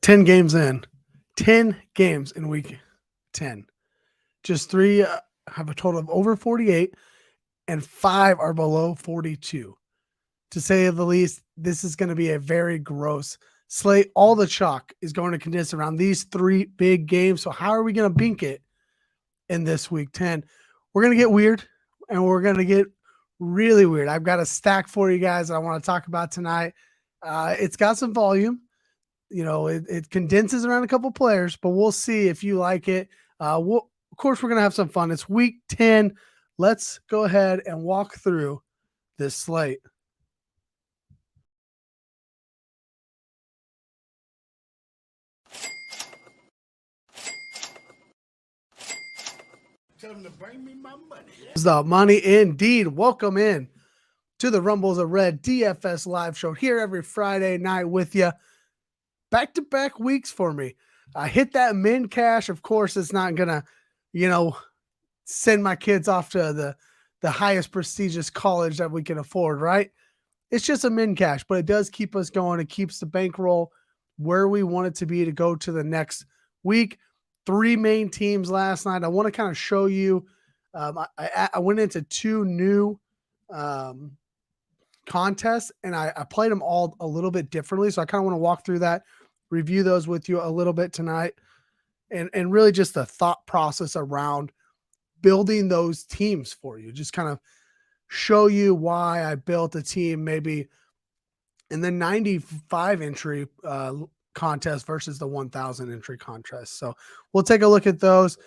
10 games in. 10 games in week 10. Just 3 have a total of over 48, and 5 are below 42. To say the least, this is going to be a very gross slate. All the chalk is going to condense around these 3 big games. So how are we going to bink it in this week 10? We're going to get weird, and we're going to get really weird. I've got a stack for you guys that I want to talk about tonight. It's got some volume. You know, it condenses around a couple players, but we'll see if you like it. Of course, we're going to have some fun. It's week 10. Let's go ahead and walk through this slate. Tell them to bring me my money. The money indeed. Welcome in to the Rumbles of Red DFS live show here every Friday night with you. Back-to-back weeks for me. I hit that min cash. Of course, it's not going to, send my kids off to the highest prestigious college that we can afford, right? It's just a min cash, but it does keep us going. It keeps the bankroll where we want it to be to go to the next week. 3 main teams last night. I want to kind of show you. I went into 2 new contests, and I played them all a little bit differently. So I kind of want to walk through that, review those with you a little bit tonight, and really just the thought process around building those teams for you. Just kind of show you why I built a team maybe in the 95 entry contest versus the 1,000 entry contest. So we'll take a look at those.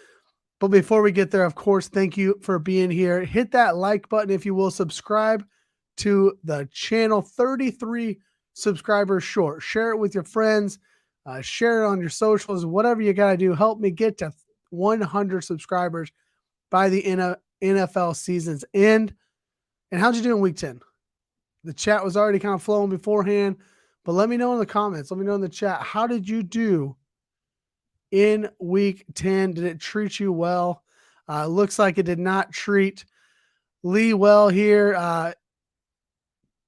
But before we get there, of course, thank you for being here. Hit that like button if you will. Subscribe to the channel. 33 subscribers short. Share it with your friends. Share it on your socials. Whatever you got to do. Help me get to 100 subscribers by the NFL season's end. And how'd you do in week 10? The chat was already kind of flowing beforehand, but let me know in the comments. Let me know in the chat. How did you do in week 10? Did it treat you well? Looks like it did not treat Lee well here.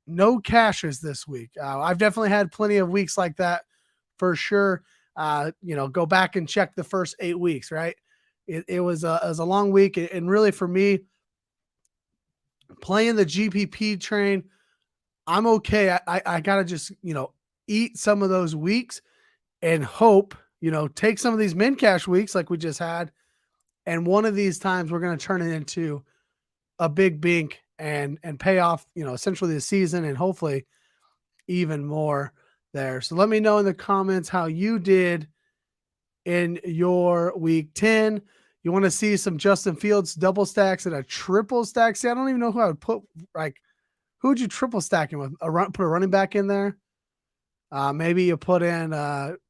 No cashes this week. I've definitely had plenty of weeks like that for sure. Go back and check the first 8 weeks, right? It was a long week. And really for me, playing the GPP train, I'm okay. I got to just, eat some of those weeks and hope, take some of these min cash weeks like we just had. And one of these times we're going to turn it into a big bink and pay off, essentially the season and hopefully even more there. So let me know in the comments how you did in your week 10. You want to see some Justin Fields double stacks and a triple stack? See, I don't even know who I would put, who would you triple stack him with? Put a running back in there. Maybe you put in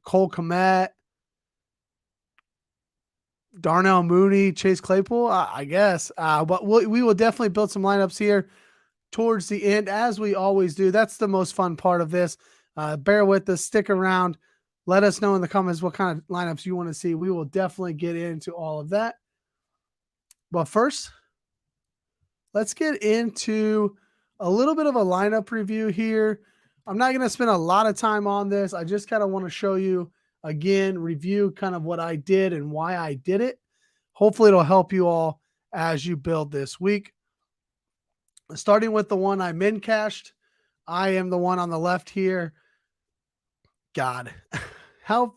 Cole Kmet, Darnell Mooney, Chase Claypool, I guess. But we will definitely build some lineups here towards the end, as we always do. That's the most fun part of this. Bear with us. Stick around. Let us know in the comments what kind of lineups you want to see. We will definitely get into all of that. But first, let's get into a little bit of a lineup review here. I'm not going to spend a lot of time on this. I just kind of want to show you, again, review kind of what I did and why I did it. Hopefully it'll help you all as you build this week. Starting with the one I min cashed. I am the one on the left here. God, how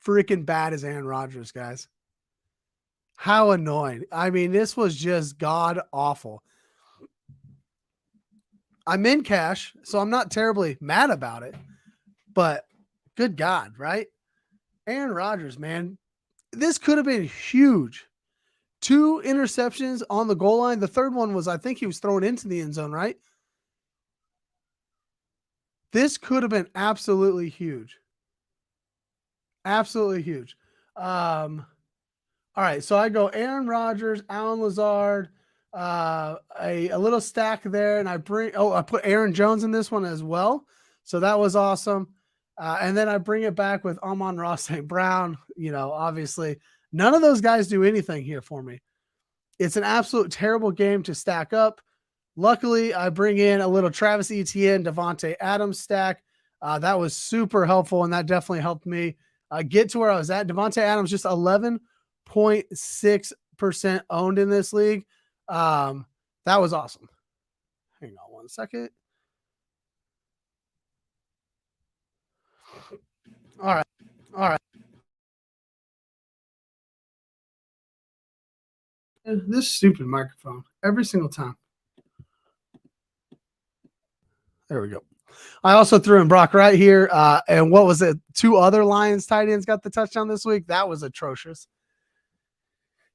freaking bad is Aaron Rodgers, guys? How annoying. I mean, this was just god awful. I'm in cash, so I'm not terribly mad about it, but good God, right? Aaron Rodgers, man, this could have been huge. 2 interceptions on the goal line. The third one was, I think he was thrown into the end zone, right? This could have been absolutely huge. Absolutely huge. All right, so I go Aaron Rodgers, Alan Lazard, a little stack there, and I put Aaron Jones in this one as well. So that was awesome. And then I bring it back with Amon-Ra St. Brown. Obviously, none of those guys do anything here for me. It's an absolute terrible game to stack up. Luckily, I bring in a little Travis Etienne, Devontae Adams stack. That was super helpful, and that definitely helped me get to where I was at. Devontae Adams just 11.6% owned in this league. That was awesome. Hang on one second. All right. This stupid microphone every single time. There we go. I also threw in Brock right here. And what was it? 2 other Lions tight ends got the touchdown this week. That was atrocious.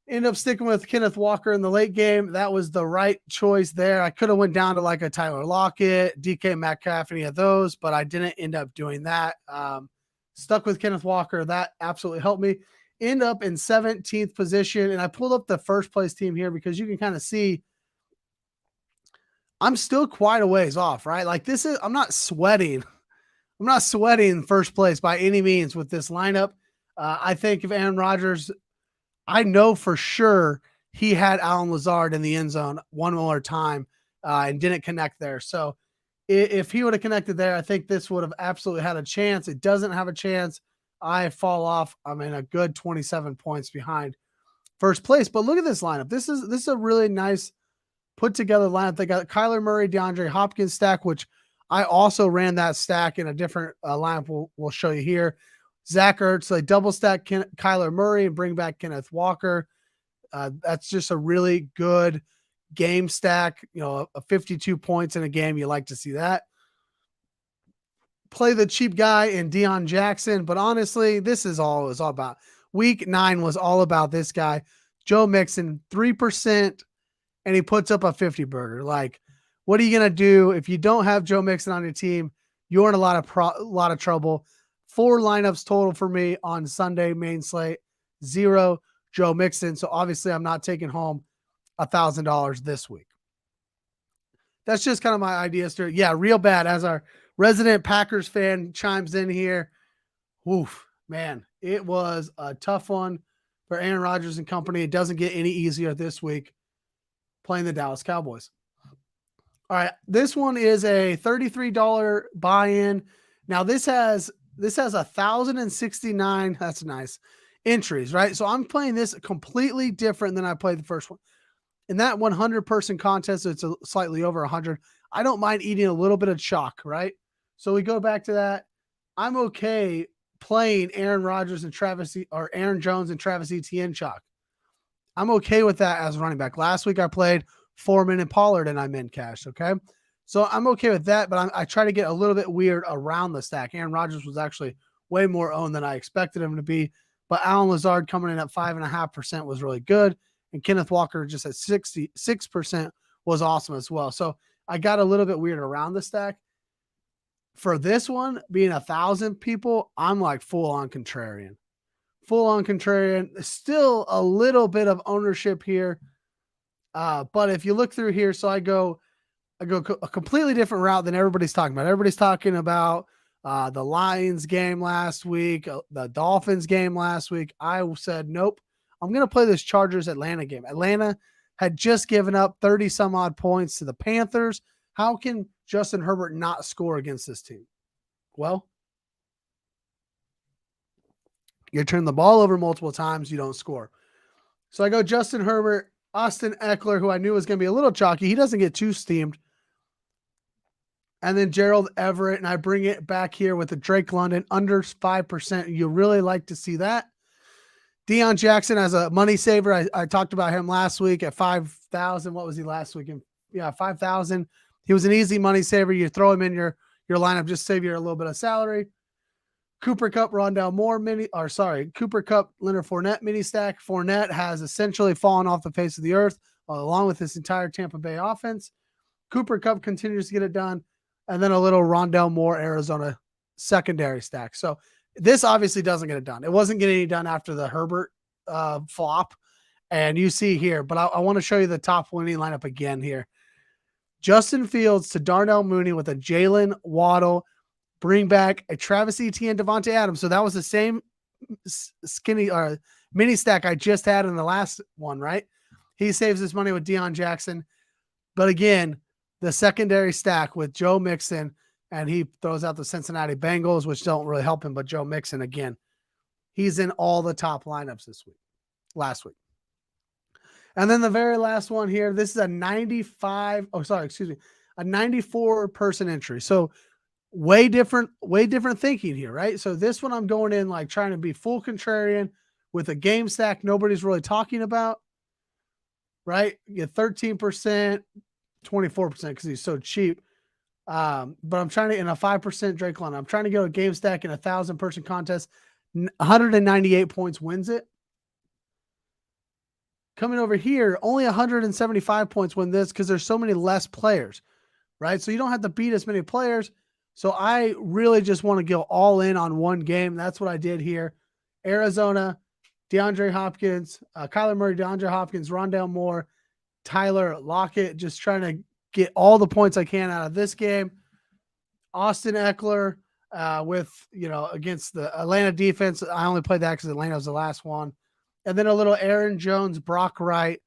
End up sticking with Kenneth Walker in the late game. That was the right choice there. I could have went down to like a Tyler Lockett, DK Metcalf, any of those, but I didn't end up doing that. Stuck with Kenneth Walker. That absolutely helped me. End up in 17th position, and I pulled up the first place team here because you can kind of see I'm still quite a ways off, right? Like I'm not sweating. I'm not sweating first place by any means with this lineup. I think if Aaron Rodgers, I know for sure he had Allen Lazard in the end zone one more time and didn't connect there. So if he would have connected there, I think this would have absolutely had a chance. It doesn't have a chance. I fall off. I'm in a good 27 points behind first place. But look at this lineup. This is a really nice put together lineup. They got Kyler Murray, DeAndre Hopkins stack, which I also ran that stack in a different lineup. We'll show you here. Zach Ertz, they double stack Kyler Murray and bring back Kenneth Walker. That's just a really good game stack. You know, a 52 points in a game. You like to see that. Play the cheap guy in Deion Jackson, but honestly, this is all it was all about. Week 9 was all about this guy, Joe Mixon, 3%, and he puts up a 50 burger. Like, what are you gonna do if you don't have Joe Mixon on your team? You're in a lot of trouble. 4 lineups total for me on Sunday main slate, 0 Joe Mixon. So obviously, I'm not taking home $1,000 this week. That's just kind of my idea. Yeah, real bad. As our resident Packers fan chimes in here, woof, man, it was a tough one for Aaron Rodgers and company. It doesn't get any easier this week playing the Dallas Cowboys. All right, this one is a $33 buy-in. Now this has 1,069. That's nice entries, right? So I'm playing this completely different than I played the first one. In that 100-person contest, it's slightly over 100. I don't mind eating a little bit of chalk, right? So we go back to that. I'm okay playing Aaron Rodgers and Aaron Jones and Travis Etienne chalk. I'm okay with that as running back. Last week I played Foreman and Pollard and I'm in cash. Okay. So I'm okay with that, but I try to get a little bit weird around the stack. Aaron Rodgers was actually way more owned than I expected him to be, but Allen Lazard coming in at 5.5% was really good. And Kenneth Walker just at 66% was awesome as well. So I got a little bit weird around the stack. For this one being 1,000 people, I'm like full on contrarian. Still a little bit of ownership here. But if you look through here, so I go a completely different route than everybody's talking about. Everybody's talking about the Lions game last week, the Dolphins game last week. I said, nope, I'm going to play this Chargers Atlanta game. Atlanta had just given up 30 some odd points to the Panthers. How can Justin Herbert not score against this team? Well, you turn the ball over multiple times, you don't score. So I go Justin Herbert, Austin Eckler, who I knew was going to be a little chalky. He doesn't get too steamed. And then Gerald Everett, and I bring it back here with the Drake London under 5%. You really like to see that. Deion Jackson as a money saver. I talked about him last week at 5,000. What was he last week? 5,000. He was an easy money saver. You throw him in your lineup, just save you a little bit of salary. Cooper Kupp, Rondale Moore Cooper Kupp, Leonard Fournette mini stack. Fournette has essentially fallen off the face of the earth along with this entire Tampa Bay offense. Cooper Kupp continues to get it done. And then a little Rondale Moore, Arizona secondary stack. So this obviously doesn't get it done. It wasn't getting it done after the Herbert flop. And you see here, but I want to show you the top winning lineup again here. Justin Fields to Darnell Mooney with a Jalen Waddle, bring back a Travis Etienne, Devontae Adams. So that was the same skinny or mini stack I just had in the last one, right? He saves his money with Deion Jackson. But again, the secondary stack with Joe Mixon, and he throws out the Cincinnati Bengals, which don't really help him, but Joe Mixon again. He's in all the top lineups last week. And then the very last one here, this is a 94 person entry. So way different thinking here, right? So this one I'm going in like trying to be full contrarian with a game stack nobody's really talking about, right? You get 13%, 24% because he's so cheap. But I'm trying to, in a 5% Drake line, I'm trying to go a game stack in 1,000 person contest. 198 points wins it. Coming over here, only 175 points win this because there's so many less players, right? So you don't have to beat as many players. So I really just want to go all in on one game. That's what I did here. Arizona, DeAndre Hopkins, Kyler Murray, DeAndre Hopkins, Rondale Moore, Tyler Lockett, just trying to get all the points I can out of this game. Austin Eckler against the Atlanta defense. I only played that because Atlanta was the last one. And then a little Aaron Jones, Brock Wright,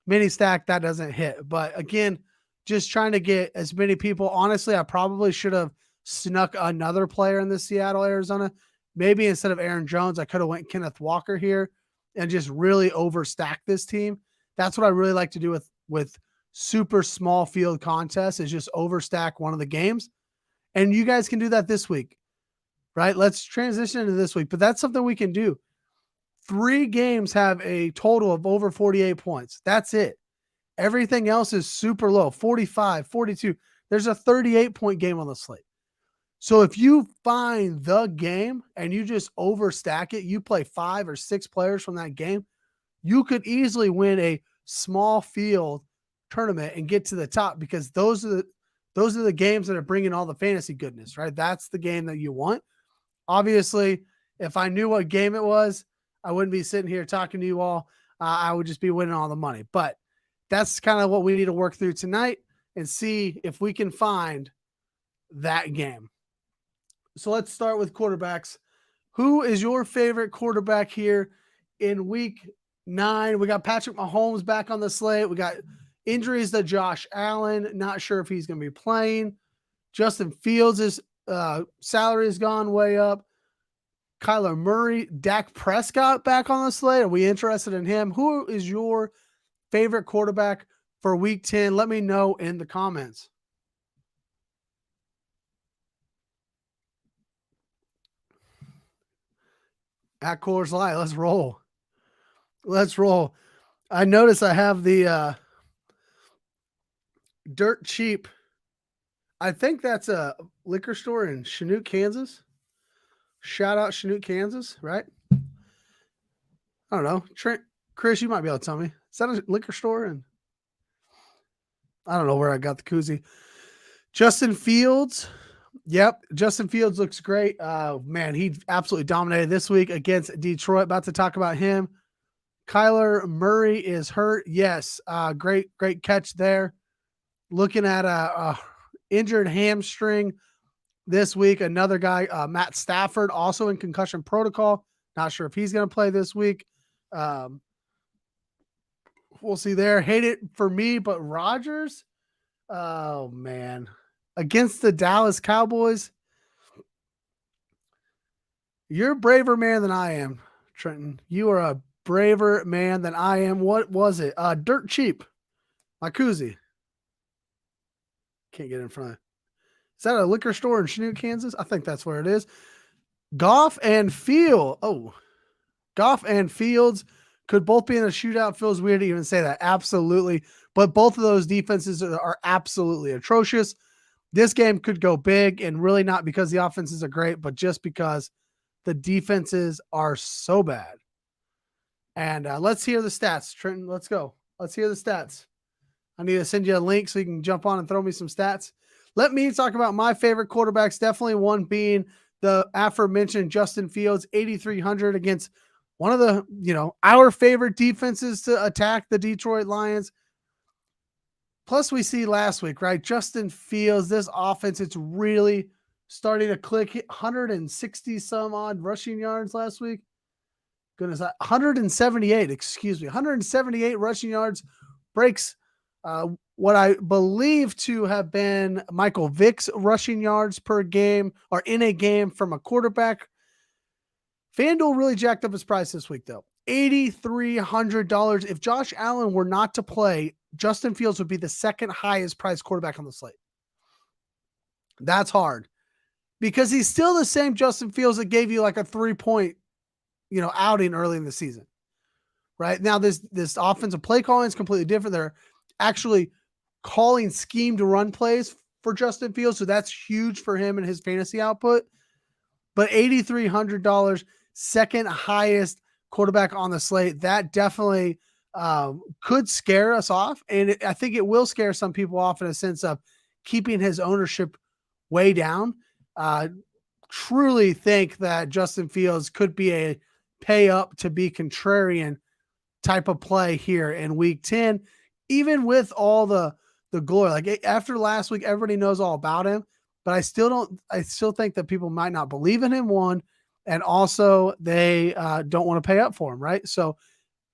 mini stack that doesn't hit. But again, just trying to get as many people. Honestly, I probably should have snuck another player in the Seattle, Arizona. Maybe instead of Aaron Jones, I could have went Kenneth Walker here and just really overstack this team. That's what I really like to do with super small field contests is just overstack one of the games. And you guys can do that this week, right? Let's transition into this week, but that's something we can do. 3 games have a total of over 48 points. That's it. Everything else is super low, 45, 42. There's a 38-point game on the slate. So if you find the game and you just overstack it, you play 5 or 6 players from that game, you could easily win a small field tournament and get to the top because those are the games that are bringing all the fantasy goodness, right? That's the game that you want. Obviously, if I knew what game it was, I wouldn't be sitting here talking to you all. I would just be winning all the money. But that's kind of what we need to work through tonight and see if we can find that game. So let's start with quarterbacks. Who is your favorite quarterback here in week 9? We got Patrick Mahomes back on the slate. We got injuries to Josh Allen. Not sure if he's going to be playing. Justin Fields' salary has gone way up. Kyler Murray, Dak Prescott back on the slate. Are we interested in him? Who is your favorite quarterback for week 10? Let me know in the comments. At Coors Light, let's roll. Let's roll. I notice I have the dirt cheap. I think that's a liquor store in Chinook, Kansas. Shout out Chinook, Kansas, right? I don't know. Trent, Chris, you might be able to tell me. Is that a liquor store? And I don't know where I got the koozie. Justin Fields. Yep. Justin Fields looks great. Man, he absolutely dominated this week against Detroit. About to talk about him. Kyler Murray is hurt. Yes. Great catch there. Looking at a injured hamstring this week. Another guy, Matt Stafford, also in concussion protocol. Not sure if he's going to play this week. We'll see there. Hate it for me, but Rodgers, oh man, against the Dallas Cowboys, you're a braver man than I am, Trenton. You are a braver man than I am. What was it? Dirt cheap. My koozie. Can't get in front of it. Is that a liquor store in Chinook, Kansas? I think that's where it is. Goff and Fields. Oh, Goff and Fields could both be in a shootout. Feels weird to even say that. Absolutely. But both of those defenses are absolutely atrocious. This game could go big, and really not because the offenses are great, but just because the defenses are so bad. And let's hear the stats. Trenton, let's go. Let's hear the stats. I need to send you a link so you can jump on and throw me some stats. Let me talk about my favorite quarterbacks. Definitely one being the aforementioned Justin Fields, 8,300 against one of the, our favorite defenses to attack, the Detroit Lions. Plus we see last week, right? Justin Fields, this offense, it's really starting to click. 160 some odd rushing yards last week. Goodness, 178 rushing yards, breaks what I believe to have been Michael Vick's rushing yards per game or in a game from a quarterback. FanDuel really jacked up his price this week, though. $8,300. If Josh Allen were not to play, Justin Fields would be the second highest priced quarterback on the slate. That's hard because he's still the same Justin Fields that gave you like a 3-point, outing early in the season. Right now, this offensive play calling is completely different. They're actually calling scheme to run plays for Justin Fields, so that's huge for him and his fantasy output. But $8,300, second highest quarterback on the slate, that definitely could scare us off, and I think it will scare some people off in a sense of keeping his ownership way down. Truly think that Justin Fields could be a pay up to be contrarian type of play here in week 10, even with all the glory. Like after last week, everybody knows all about him, but I still think that people might not believe in him, one, and also they don't want to pay up for him, right? So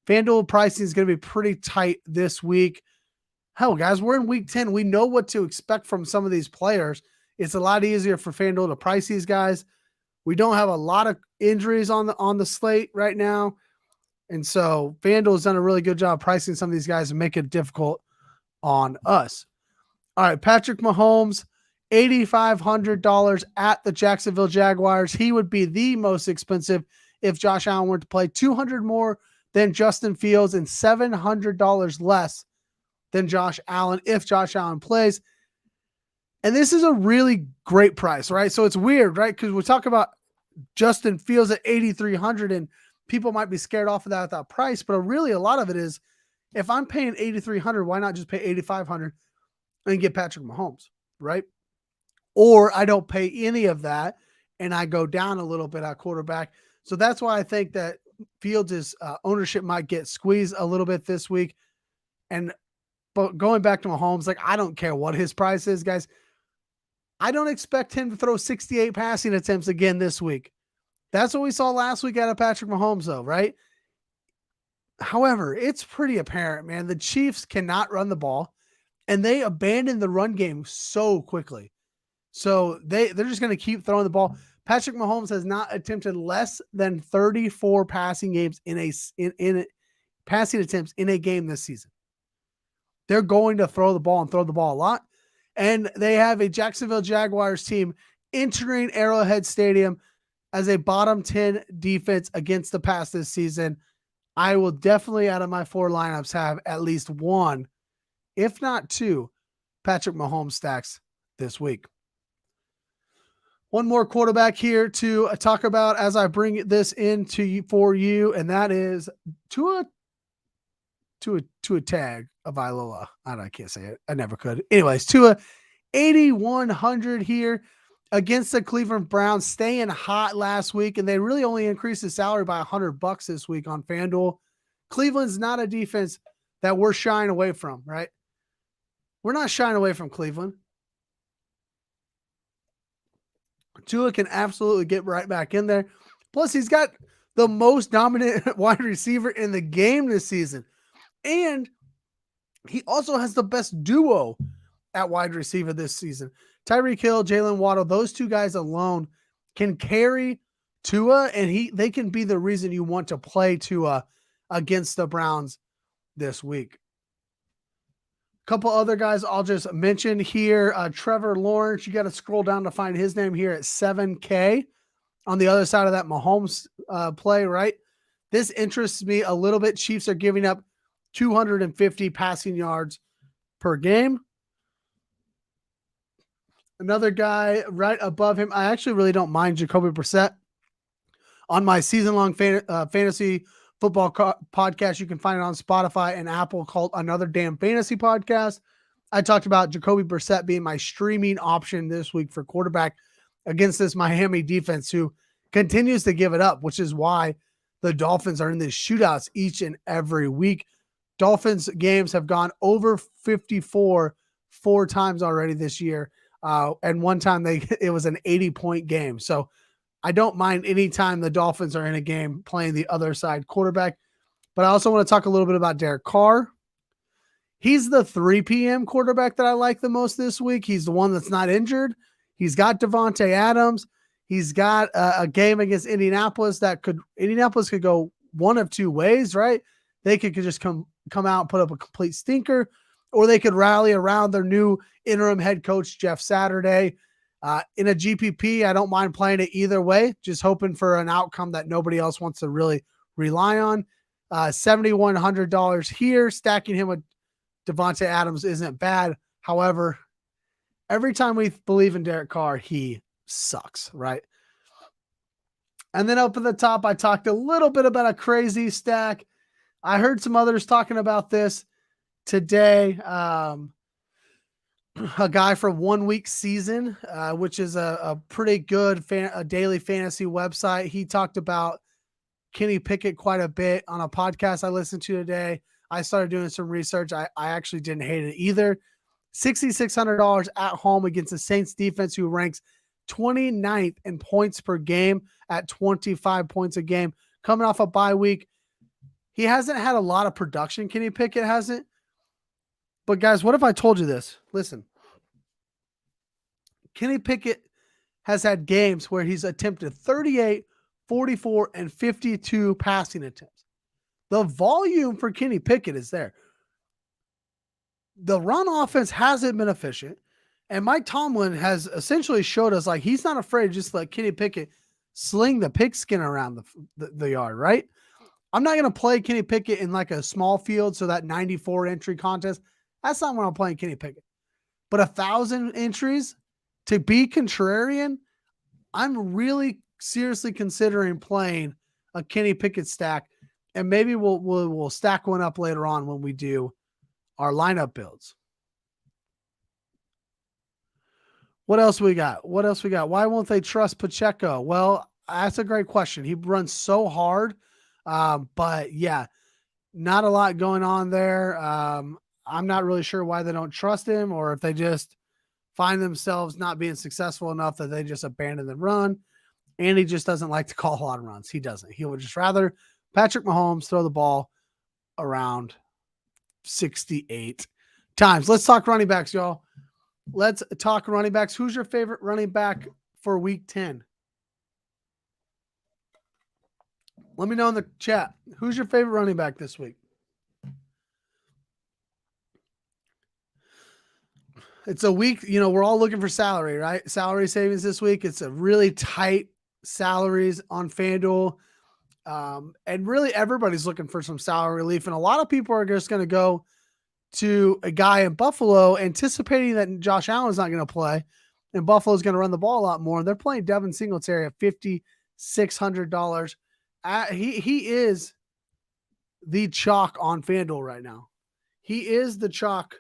FanDuel pricing is going to be pretty tight this week. Hell, guys, we're in week 10. We know what to expect from some of these players. It's a lot easier for FanDuel to price these guys. We don't have a lot of injuries on the slate right now. And so FanDuel has done a really good job pricing some of these guys and make it difficult on us. All right, Patrick Mahomes, $8,500 at the Jacksonville Jaguars. He would be the most expensive if Josh Allen were to play. $200 more than Justin Fields and $700 less than Josh Allen if Josh Allen plays. And this is a really great price, right? So it's weird, right? Because we talk about Justin Fields at $8,300 and people might be scared off of that price, but really a lot of it is if I'm paying $8,300, why not just pay $8,500 and get Patrick Mahomes, right? Or I don't pay any of that and I go down a little bit at quarterback. So that's why I think that Fields' ownership might get squeezed a little bit this week. But going back to Mahomes, like I don't care what his price is, guys. I don't expect him to throw 68 passing attempts again this week. That's what we saw last week out of Patrick Mahomes, though, right? However, it's pretty apparent, man. The Chiefs cannot run the ball, and they abandoned the run game so quickly. So they're just going to keep throwing the ball. Patrick Mahomes has not attempted less than 34 passing games in passing attempts in a game this season. They're going to throw the ball and throw the ball a lot. And they have a Jacksonville Jaguars team entering Arrowhead Stadium as a bottom 10 defense against the pass this season. I will definitely, out of my 4 lineups, have at least 1, if not 2, Patrick Mahomes stacks this week. One more quarterback here to talk about as I bring this into you for you, and that is Tua Tag of Ilola. I can't say it. I never could. Anyways, Tua, 8,100 here against the Cleveland Browns, staying hot last week, and they really only increased his salary by $100 this week on FanDuel. Cleveland's not a defense that we're shying away from, right? We're not shying away from Cleveland. Tua can absolutely get right back in there. Plus, he's got the most dominant wide receiver in the game this season. And he also has the best duo at wide receiver this season. Tyreek Hill, Jalen Waddle, those 2 guys alone can carry Tua, and they can be the reason you want to play Tua against the Browns this week. A couple other guys I'll just mention here. Trevor Lawrence, you got to scroll down to find his name here at $7K on the other side of that Mahomes play, right? This interests me a little bit. Chiefs are giving up 250 passing yards per game. Another guy right above him, I actually really don't mind Jacoby Brissett. On my season-long fantasy football podcast, you can find it on Spotify and Apple, called Another Damn Fantasy Podcast. I talked about Jacoby Brissett being my streaming option this week for quarterback against this Miami defense who continues to give it up, which is why the Dolphins are in these shootouts each and every week. Dolphins games have gone over 54 4 times already this year. And one time it was an 80-point game. So I don't mind any time the Dolphins are in a game playing the other side quarterback. But I also want to talk a little bit about Derek Carr. He's the 3 p.m. quarterback that I like the most this week. He's the one that's not injured. He's got Devontae Adams. He's got a game against Indianapolis Indianapolis could go one of two ways, right? They could just come out and put up a complete stinker, or they could rally around their new interim head coach, Jeff Saturday. In a GPP, I don't mind playing it either way, just hoping for an outcome that nobody else wants to really rely on. $7,100 here. Stacking him with Devontae Adams isn't bad. However, every time we believe in Derek Carr, he sucks, right? And then up at the top, I talked a little bit about a crazy stack. I heard some others talking about this today. A guy from 1 Week Season, which is a pretty good a daily fantasy website. He talked about Kenny Pickett quite a bit on a podcast I listened to today. I started doing some research. I actually didn't hate it either. $6,600 at home against the Saints defense, who ranks 29th in points per game at 25 points a game. Coming off a bye week, he hasn't had a lot of production. Kenny Pickett hasn't. But guys, what if I told you this? Listen, Kenny Pickett has had games where he's attempted 38, 44, and 52 passing attempts. The volume for Kenny Pickett is there. The run offense hasn't been efficient. And Mike Tomlin has essentially showed us like he's not afraid to just let Kenny Pickett sling the pigskin around the yard, right? I'm not going to play Kenny Pickett in like a small field, so that 94 entry contest, that's not when I'm playing Kenny Pickett. But 1,000 entries to be contrarian, I'm really seriously considering playing a Kenny Pickett stack, and maybe we'll stack one up later on when we do our lineup builds. What else we got? Why won't they trust Pacheco? Well, that's a great question. He runs so hard. But yeah, not a lot going on there. I'm not really sure why they don't trust him, or if they just find themselves not being successful enough that they just abandon the run. And he just doesn't like to call a lot of runs. He doesn't. He would just rather Patrick Mahomes throw the ball around 68 times. Let's talk running backs, y'all. Let's talk running backs. Who's your favorite running back for week 10? Let me know in the chat. Who's your favorite running back this week? It's a week, we're all looking for salary, right? Salary savings this week. It's a really tight salaries on Fanduel. And really everybody's looking for some salary relief. And a lot of people are just going to go to a guy in Buffalo anticipating that Josh Allen's not going to play and Buffalo's going to run the ball a lot more. They're playing Devin Singletary at $5,600. He is the chalk on Fanduel right now. He is the chalk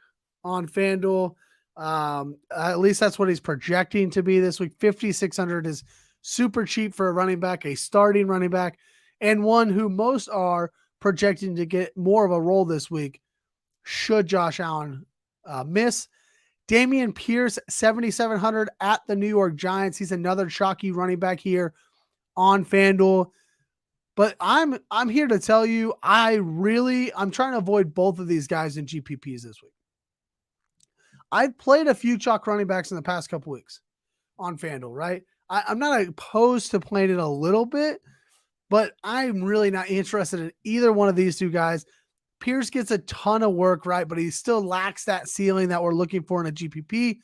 on Fanduel. At least that's what he's projecting to be this week. 5,600 is super cheap for a running back, a starting running back, and one who most are projecting to get more of a role this week should Josh Allen miss. Dameon Pierce, 7,700 at the New York Giants. He's another chalky running back here on Fanduel. But I'm here to tell you, I'm trying to avoid both of these guys in GPPs this week. I've played a few chalk running backs in the past couple weeks on Fanduel, right? I'm not opposed to playing it a little bit, but I'm really not interested in either one of these two guys. Pierce gets a ton of work, right? But he still lacks that ceiling that we're looking for in a GPP.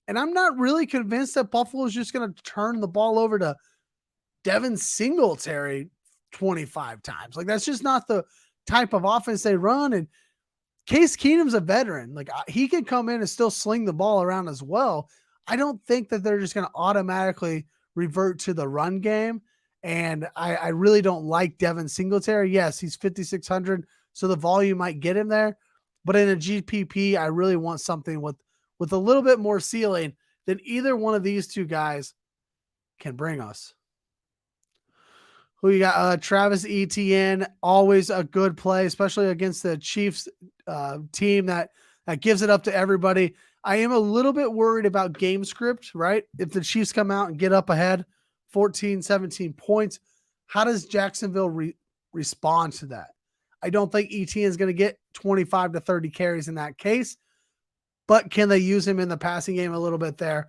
And I'm not really convinced that Buffalo is just going to turn the ball over to Devin Singletary 25 times. Like, that's just not the type of offense they run. And Case Keenum's a veteran. Like, he can come in and still sling the ball around as well. I don't think that they're just going to automatically revert to the run game. And I really don't like Devin Singletary. Yes, he's 5,600, so the volume might get him there. But in a GPP, I really want something with a little bit more ceiling than either one of these two guys can bring us. Who you got? Travis Etienne, always a good play, especially against the Chiefs team that gives it up to everybody. I am a little bit worried about game script, right? If the Chiefs come out and get up ahead 14, 17 points, how does Jacksonville respond to that? I don't think Etienne is going to get 25 to 30 carries in that case, but can they use him in the passing game a little bit there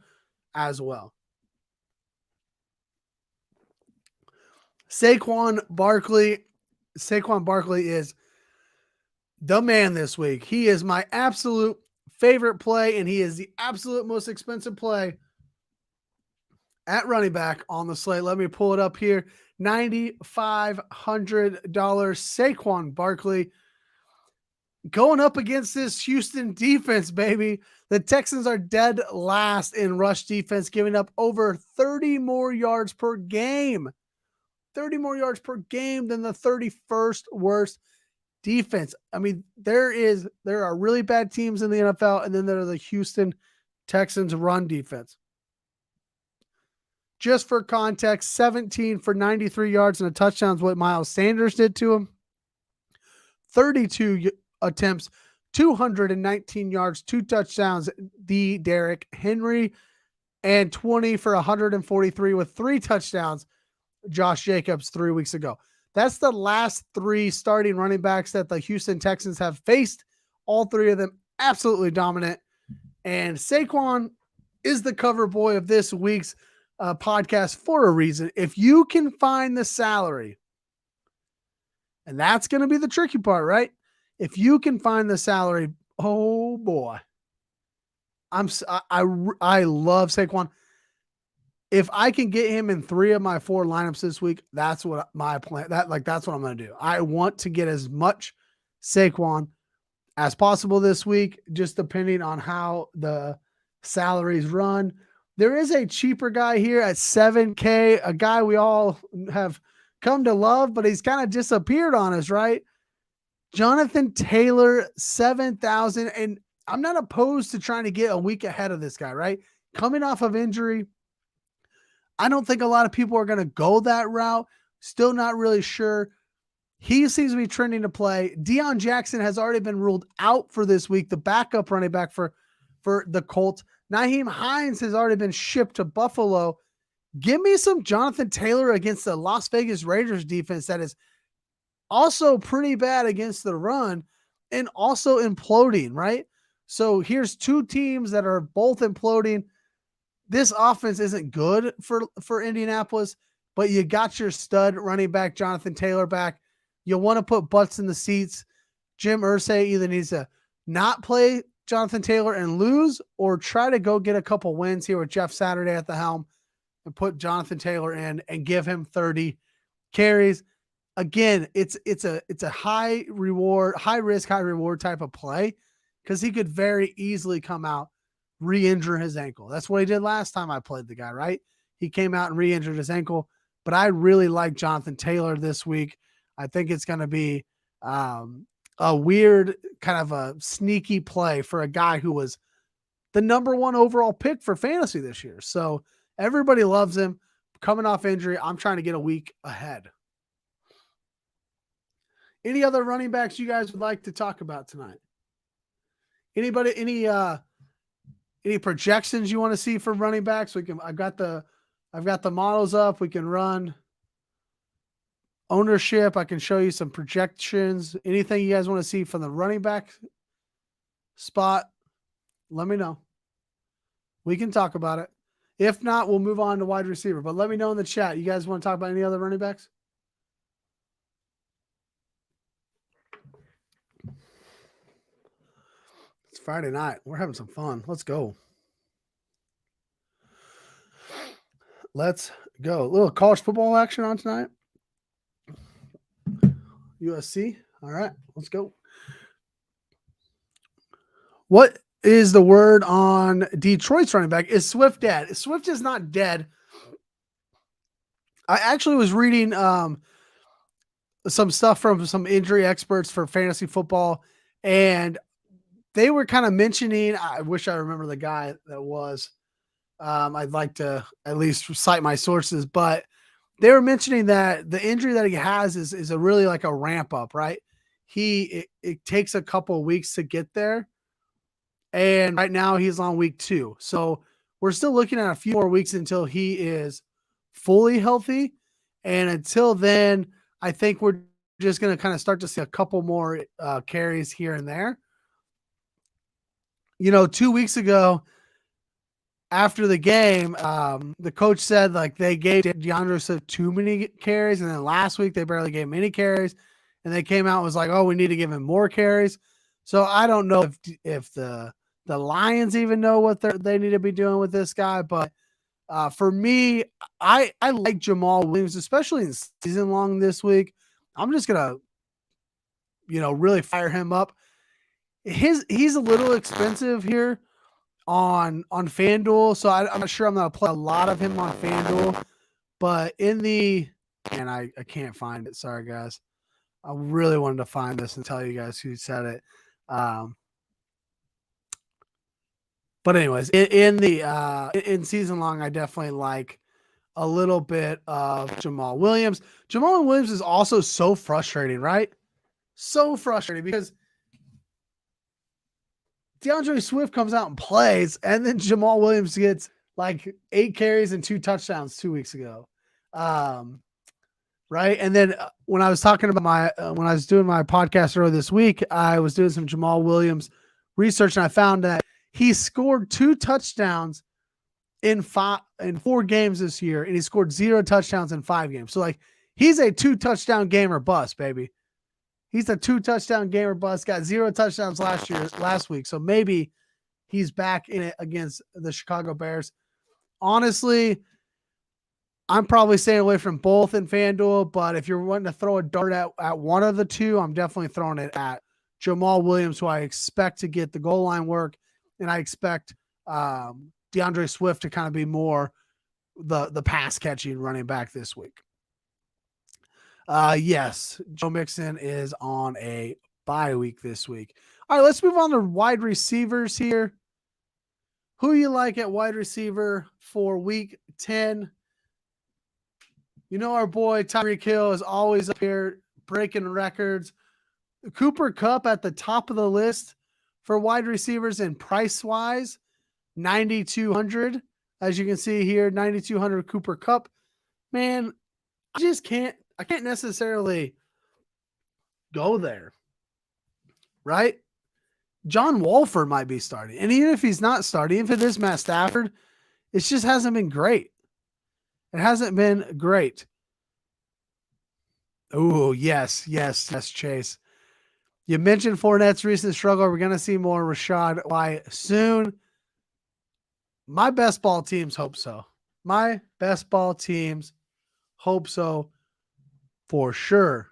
as well? Saquon Barkley is the man this week. He is my absolute favorite play, and he is the absolute most expensive play at running back on the slate. Let me pull it up here. $9,500 Saquon Barkley going up against this Houston defense, baby. The Texans are dead last in rush defense, giving up over 30 more yards per game. 30 more yards per game than the 31st worst defense. I mean, there are really bad teams in the NFL, and then there are the Houston Texans run defense. Just for context, 17 for 93 yards and a touchdown is what Miles Sanders did to him. 32 attempts, 219 yards, 2 touchdowns, the Derrick Henry, and 20 for 143 with 3 touchdowns, Josh Jacobs 3 weeks ago. That's the last 3 starting running backs that the Houston Texans have faced. All 3 of them absolutely dominant. And Saquon is the cover boy of this week's podcast for a reason. If you can find the salary, and that's going to be the tricky part, right? If you can find the salary, oh boy, I love Saquon. If I can get him in 3 of my 4 lineups this week, that's what my plan. That's what I'm going to do. I want to get as much Saquon as possible this week, just depending on how the salaries run. There is a cheaper guy here at $7K, a guy we all have come to love, but he's kind of disappeared on us, right? Jonathan Taylor, 7,000. And I'm not opposed to trying to get a week ahead of this guy, right? Coming off of injury. I don't think a lot of people are going to go that route. Still not really sure. He seems to be trending to play. Deion Jackson has already been ruled out for this week, the backup running back for the Colts. Nyheim Hines has already been shipped to Buffalo. Give me some Jonathan Taylor against the Las Vegas Raiders defense that is also pretty bad against the run and also imploding, right? So here's 2 teams that are both imploding. This offense isn't good for Indianapolis, but you got your stud running back, Jonathan Taylor, back. You'll want to put butts in the seats. Jim Irsay either needs to not play Jonathan Taylor and lose, or try to go get a couple wins here with Jeff Saturday at the helm and put Jonathan Taylor in and give him 30 carries. Again, it's a high reward, high risk, high reward type of play, because he could very easily come out, re-injure his ankle. That's what he did last time I played the guy, right? He came out and re-injured his ankle. But I really like Jonathan Taylor this week. I think it's going to be a weird kind of a sneaky play for a guy who was the number 1 overall pick for fantasy this year. So everybody loves him. Coming off injury, I'm trying to get a week ahead. Any other running backs you guys would like to talk about tonight? Anybody, any projections you want to see for running backs? I've got the models up. We can run ownership. I can show you some projections. Anything you guys want to see from the running back spot, let me know. We can talk about it. If not, we'll move on to wide receiver. But let me know in the chat. You guys want to talk about any other running backs? It's Friday night. We're having some fun. Let's go. Let's go. A little college football action on tonight. USC. All right, let's go. What is the word on Detroit's running back? Is Swift dead? Swift is not dead. I actually was reading some stuff from some injury experts for fantasy football, and they were kind of mentioning, I wish I remember the guy that was. I'd like to at least cite my sources, but they were mentioning that the injury that he has is a really like a ramp up, right? It takes a couple of weeks to get there. And right now he's on week 2. So we're still looking at a few more weeks until he is fully healthy. And until then, I think we're just going to kind of start to see a couple more carries here and there. 2 weeks ago, after the game, the coach said like they gave DeAndre Swift too many carries, and then last week they barely gave him any carries, and they came out and was like, oh, we need to give him more carries. So I don't know if the Lions even know what they need to be doing with this guy, but for me, I like Jamal Williams, especially in season long this week. I'm just gonna, really fire him up. He's a little expensive here on FanDuel, so I'm not sure I'm gonna play a lot of him on FanDuel. But I can't find it. Sorry guys. I really wanted to find this and tell you guys who said it. But anyways, in season long, I definitely like a little bit of Jamal Williams. Jamal Williams is also so frustrating, right? So frustrating because DeAndre Swift comes out and plays, and then Jamal Williams gets like 8 carries and 2 touchdowns 2 weeks ago. Right. And then when I was talking about when I was doing my podcast earlier this week, I was doing some Jamal Williams research, and I found that he scored 2 touchdowns in 4 games this year, and he scored 0 touchdowns in 5 games. So like he's a 2 touchdown game or bust, baby. He's a 2 touchdown game or bust. Got 0 touchdowns last week. So maybe he's back in it against the Chicago Bears. Honestly, I'm probably staying away from both in FanDuel, but if you're wanting to throw a dart at one of the two, I'm definitely throwing it at Jamal Williams, who I expect to get the goal line work, and I expect DeAndre Swift to kind of be more the pass catching running back this week. Yes, Joe Mixon is on a bye week this week. All right, let's move on to wide receivers here. Who you like at wide receiver for week 10? Our boy Tyreek Hill is always up here breaking records. Cooper Kupp at the top of the list for wide receivers and price-wise, 9,200. As you can see here, 9,200 Cooper Kupp. Man, I can't necessarily go there, right? John Wolford might be starting. And even if he's not starting, if it is Matt Stafford, it just hasn't been great. It hasn't been great. Oh, yes, Chase. You mentioned Fournette's recent struggle. We're going to see more Rashad White soon. My best ball teams hope so. For sure.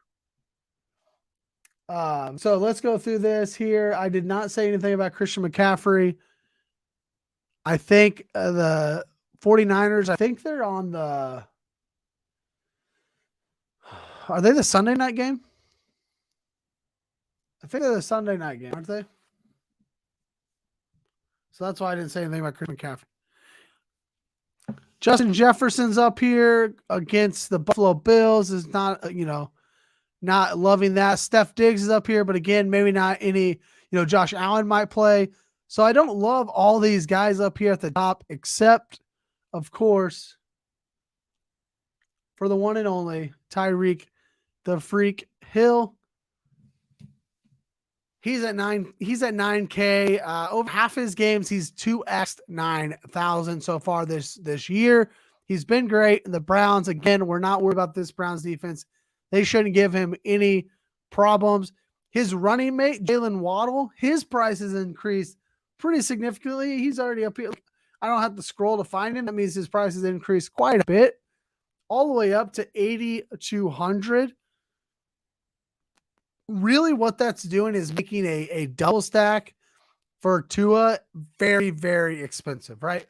So let's go through this here. I did not say anything about Christian McCaffrey. I think the 49ers, I think they're on are they the Sunday night game? I think they're the Sunday night game, aren't they? So that's why I didn't say anything about Christian McCaffrey. Justin Jefferson's up here against the Buffalo Bills. Is not, not loving that. Steph Diggs is up here, but again, maybe not any, Josh Allen might play. So I don't love all these guys up here at the top, except, of course, for the one and only Tyreek the Freak Hill. He's at 9K. Over half his games, he's 2x 9,000 so far this year. He's been great. And the Browns, again, we're not worried about this Browns defense. They shouldn't give him any problems. His running mate, Jalen Waddle, his price has increased pretty significantly. He's already up here. I don't have to scroll to find him. That means his price has increased quite a bit, all the way up to 8,200. Really what that's doing is making a double stack for Tua very, very expensive, right?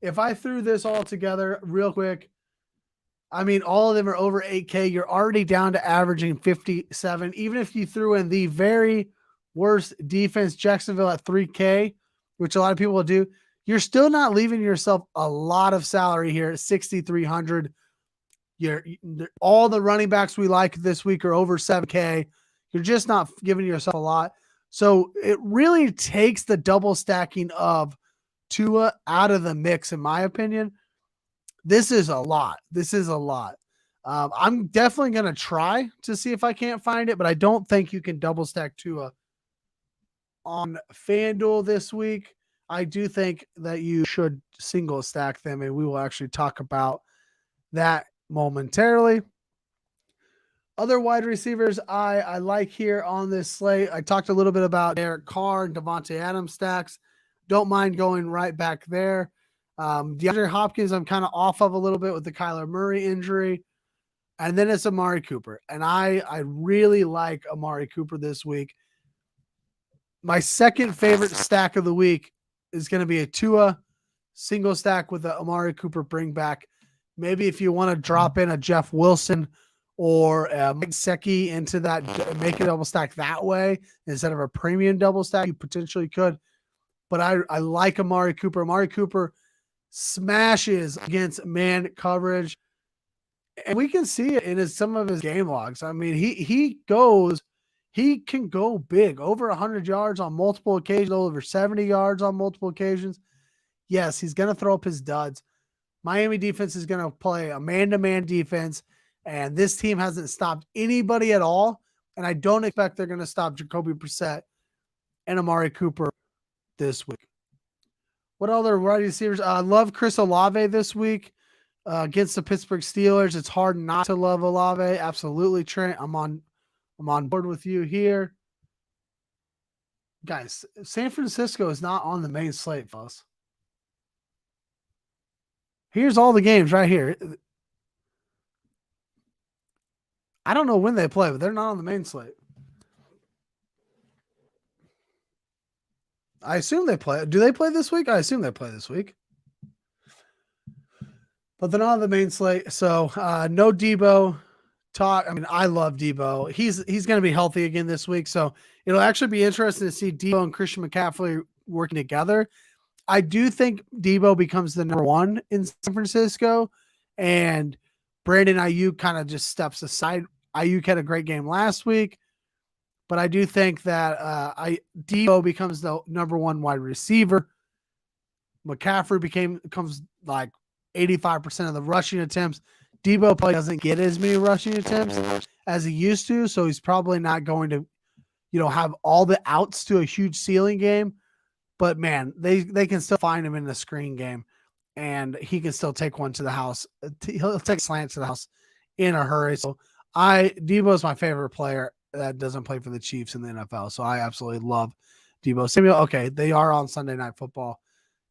If I threw this all together real quick, I mean, all of them are over 8K. You're already down to averaging 57. Even if you threw in the very worst defense, Jacksonville at 3K, which a lot of people will do, you're still not leaving yourself a lot of salary here at 6,300. All the running backs we like this week are over 7K. You're just not giving yourself a lot. So it really takes the double stacking of Tua out of the mix, in my opinion. This is a lot. I'm definitely going to try to see if I can't find it, but I don't think you can double stack Tua on FanDuel this week. I do think that you should single stack them, and we will actually talk about that momentarily. Other wide receivers I like here on this slate. I talked a little bit about Derek Carr and Devontae Adams stacks. Don't mind going right back there. DeAndre Hopkins, I'm kind of off of a little bit with the Kyler Murray injury. And then it's Amari Cooper. And I really like Amari Cooper this week. My second favorite stack of the week is going to be a Tua single stack with the Amari Cooper bring back. Maybe if you want to drop in a Jeff Wilson or Mike Gesicki into that, make a double stack that way instead of a premium double stack, you potentially could. But I like Amari Cooper. Amari Cooper smashes against man coverage. And we can see it in some of his game logs. I mean, he can go big, over 100 yards on multiple occasions, over 70 yards on multiple occasions. Yes, he's going to throw up his duds. Miami defense is going to play a man-to-man defense, and this team hasn't stopped anybody at all, and I don't expect they're going to stop Jacoby Brissett and Amari Cooper this week. What other wide receivers? I love Chris Olave this week against the Pittsburgh Steelers. It's hard not to love Olave. Absolutely, Trent. I'm on board with you here. Guys, San Francisco is not on the main slate, fellas. Here's all the games right here. I don't know when they play, but they're not on the main slate. I assume they play. Do they play this week? I assume they play this week. But they're not on the main slate. So no Debo talk. I mean, I love Debo. He's going to be healthy again this week. So it'll actually be interesting to see Debo and Christian McCaffrey working together. I do think Debo becomes the number one in San Francisco, and Brandon Ayuk kind of just steps aside. Ayuk had a great game last week, but I do think that Debo becomes the number one wide receiver. McCaffrey becomes like 85% of the rushing attempts. Debo probably doesn't get as many rushing attempts as he used to, so he's probably not going to, have all the outs to a huge ceiling game. But man, they can still find him in the screen game, and he can still take one to the house. He'll take a slant to the house in a hurry. So Debo is my favorite player that doesn't play for the Chiefs in the NFL. So I absolutely love Debo Samuel. Okay, they are on Sunday Night Football.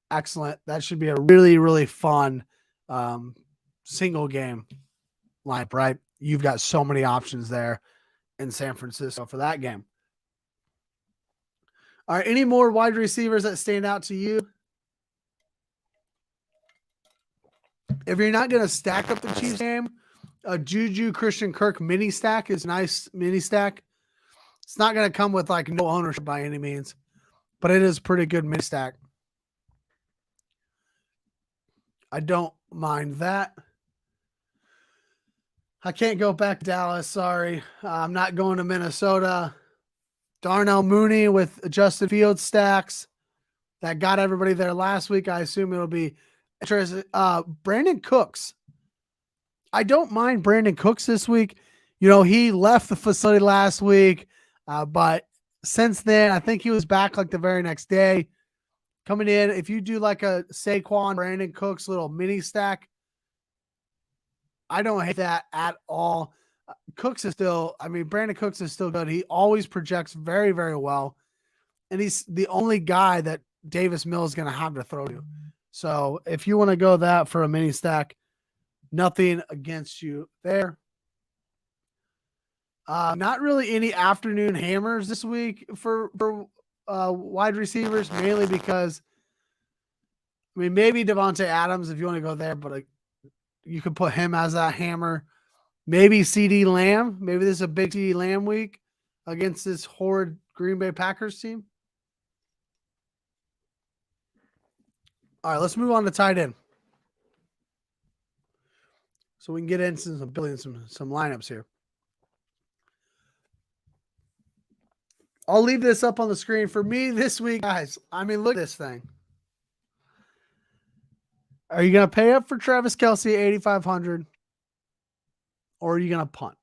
Excellent. That should be a really, really fun single game lineup, right? You've got so many options there in San Francisco for that game. All right, any more wide receivers that stand out to you? If you're not going to stack up the Chiefs game, a Juju Christian Kirk mini stack is a nice mini stack. It's not going to come with like no ownership by any means, but it is pretty good mini stack. I don't mind that. I can't go back to Dallas. Sorry. I'm not going to Minnesota. Darnell Mooney with Justin Fields stacks that got everybody there last week. I assume it'll be interesting. Brandon Cooks. I don't mind Brandon Cooks this week. He left the facility last week, but since then, I think he was back like the very next day. Coming in, if you do like a Saquon, Brandon Cooks little mini stack, I don't hate that at all. Brandon Cooks is still good. He always projects very, very well. And he's the only guy that Davis Mills is going to have to throw to. So if you want to go that for a mini stack, nothing against you there. Not really any afternoon hammers this week for wide receivers, mainly because, maybe Devontae Adams if you want to go there, but you could put him as a hammer. Maybe CeeDee Lamb. Maybe this is a big CeeDee Lamb week against this horrid Green Bay Packers team. All right, let's move on to tight end. So we can get into building some lineups here. I'll leave this up on the screen. For me this week, guys, look at this thing. Are you going to pay up for Travis Kelce at 8,500? Or are you going to punt?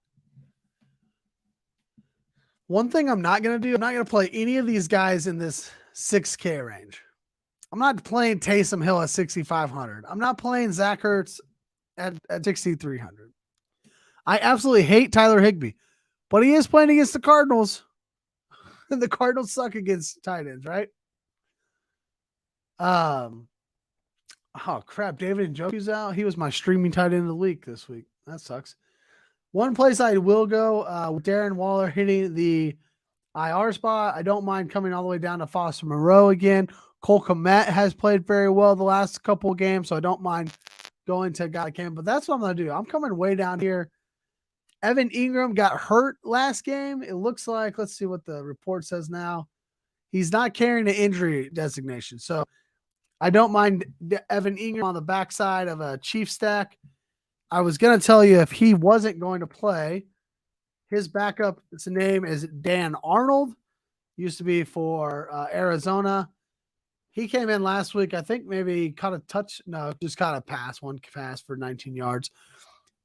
One thing I'm not going to do, I'm not going to play any of these guys in this 6K range. I'm not playing Taysom Hill at 6,500. I'm not playing Zach Ertz at 6,300. I absolutely hate Tyler Higbee, but he is playing against the Cardinals. And the Cardinals suck against tight ends, right? Oh crap, David Njoku's out. He was my streaming tight end of the week this week. That sucks. One place I will go with Darren Waller hitting the IR spot. I don't mind coming all the way down to Foster Moreau again. Cole Kmet has played very well the last couple of games, so I don't mind going to a guy I can. But that's what I'm going to do. I'm coming way down here. Evan Ingram got hurt last game. It looks like, let's see what the report says now. He's not carrying an injury designation. So I don't mind Evan Ingram on the backside of a Chief stack. I was going to tell you if he wasn't going to play, his backup, his name is Dan Arnold. Used to be for Arizona. He came in last week. I think maybe caught a touch. No, just caught a pass, one pass for 19 yards.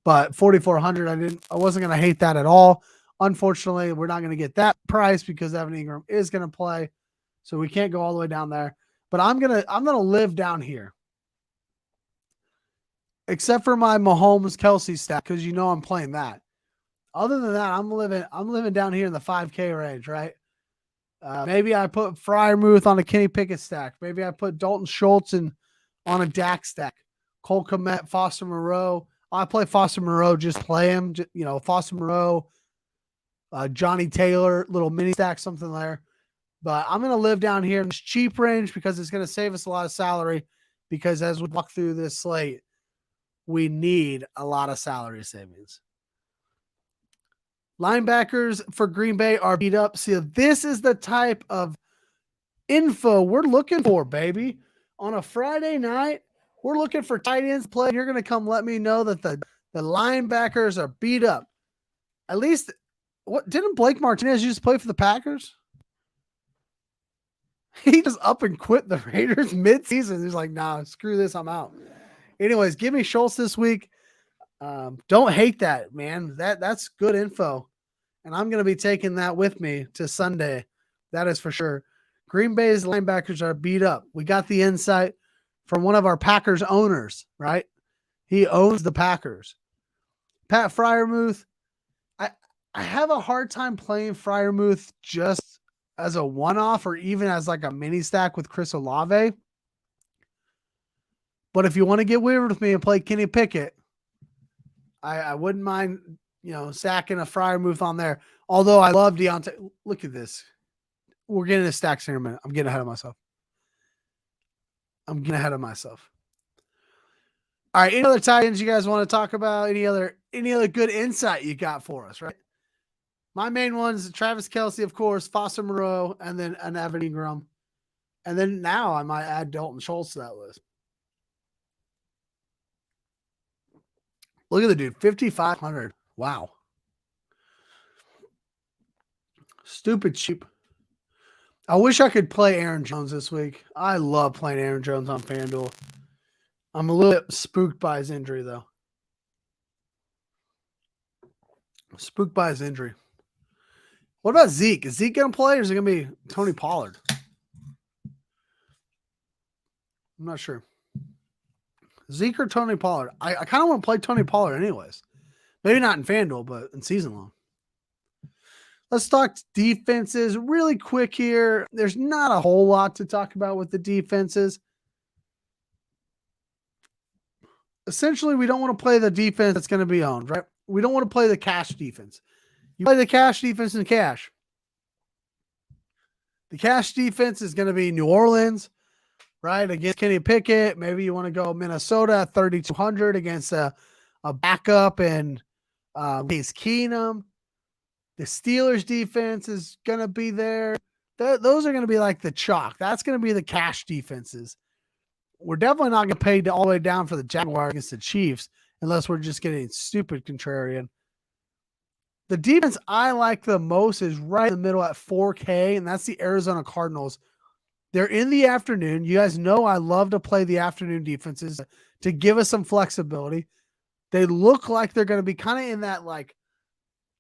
But 4,400, I wasn't going to hate that at all. Unfortunately, we're not going to get that price because Evan Ingram is going to play. So we can't go all the way down there. But I'm gonna live down here. Except for my Mahomes Kelsey stack, because you know I'm playing that. Other than that, I'm living down here in the 5K range, right? Maybe I put Freiermuth on a Kenny Pickett stack. Maybe I put Dalton Schultz on a Dak stack. Cole Kmet, Foster Moreau. I play Foster Moreau, just play him. Foster Moreau, Johnny Taylor, little mini stack, something there. But I'm going to live down here in this cheap range because it's going to save us a lot of salary. Because as we walk through this slate, we need a lot of salary savings. Linebackers for Green Bay are beat up. See, this is the type of info we're looking for, baby. On a Friday night, we're looking for tight ends play. You're going to come let me know that the linebackers are beat up. At least, didn't Blake Martinez just play for the Packers? He just up and quit the Raiders mid-season. He's like, nah, screw this, I'm out. Anyways, give me Schultz this week. Don't hate that, man. That's good info. And I'm going to be taking that with me to Sunday. That is for sure. Green Bay's linebackers are beat up. We got the insight from one of our Packers owners, right? He owns the Packers. Pat Freiermuth. I have a hard time playing Freiermuth just as a one-off or even as like a mini stack with Chris Olave. But if you want to get weird with me and play Kenny Pickett, I wouldn't mind, sacking a Freiermuth on there. Although I love Deontay. Look at this. We're getting a stacks here in a minute. I'm getting ahead of myself. All right. Any other tight ends you guys want to talk about? Any other good insight you got for us, right? My main ones, Travis Kelce, of course, Foster Moreau, and then an Evan Ingram. And then now I might add Dalton Schultz to that list. Look at the dude, 5,500. Wow. Stupid cheap. I wish I could play Aaron Jones this week. I love playing Aaron Jones on Fanduel. I'm a little bit spooked by his injury, though. What about Zeke? Is Zeke going to play or is it going to be Tony Pollard? I'm not sure. Zeke or Tony Pollard? I kind of want to play Tony Pollard anyways. Maybe not in FanDuel, but in season long. Let's talk defenses really quick here. There's not a whole lot to talk about with the defenses. Essentially, we don't want to play the defense that's going to be owned, right? We don't want to play the cash defense. You play the cash defense in cash. The cash defense is going to be New Orleans, right? Against Kenny Pickett. Maybe you want to go Minnesota at 3,200 against a backup and Case Keenum. The Steelers defense is going to be there. Those are going to be like the chalk. That's going to be the cash defenses. We're definitely not going to pay all the way down for the Jaguars against the Chiefs unless we're just getting stupid contrarian. The defense I like the most is right in the middle at 4K, and that's the Arizona Cardinals. They're in the afternoon. You guys know I love to play the afternoon defenses to give us some flexibility. They look like they're going to be kind of in that like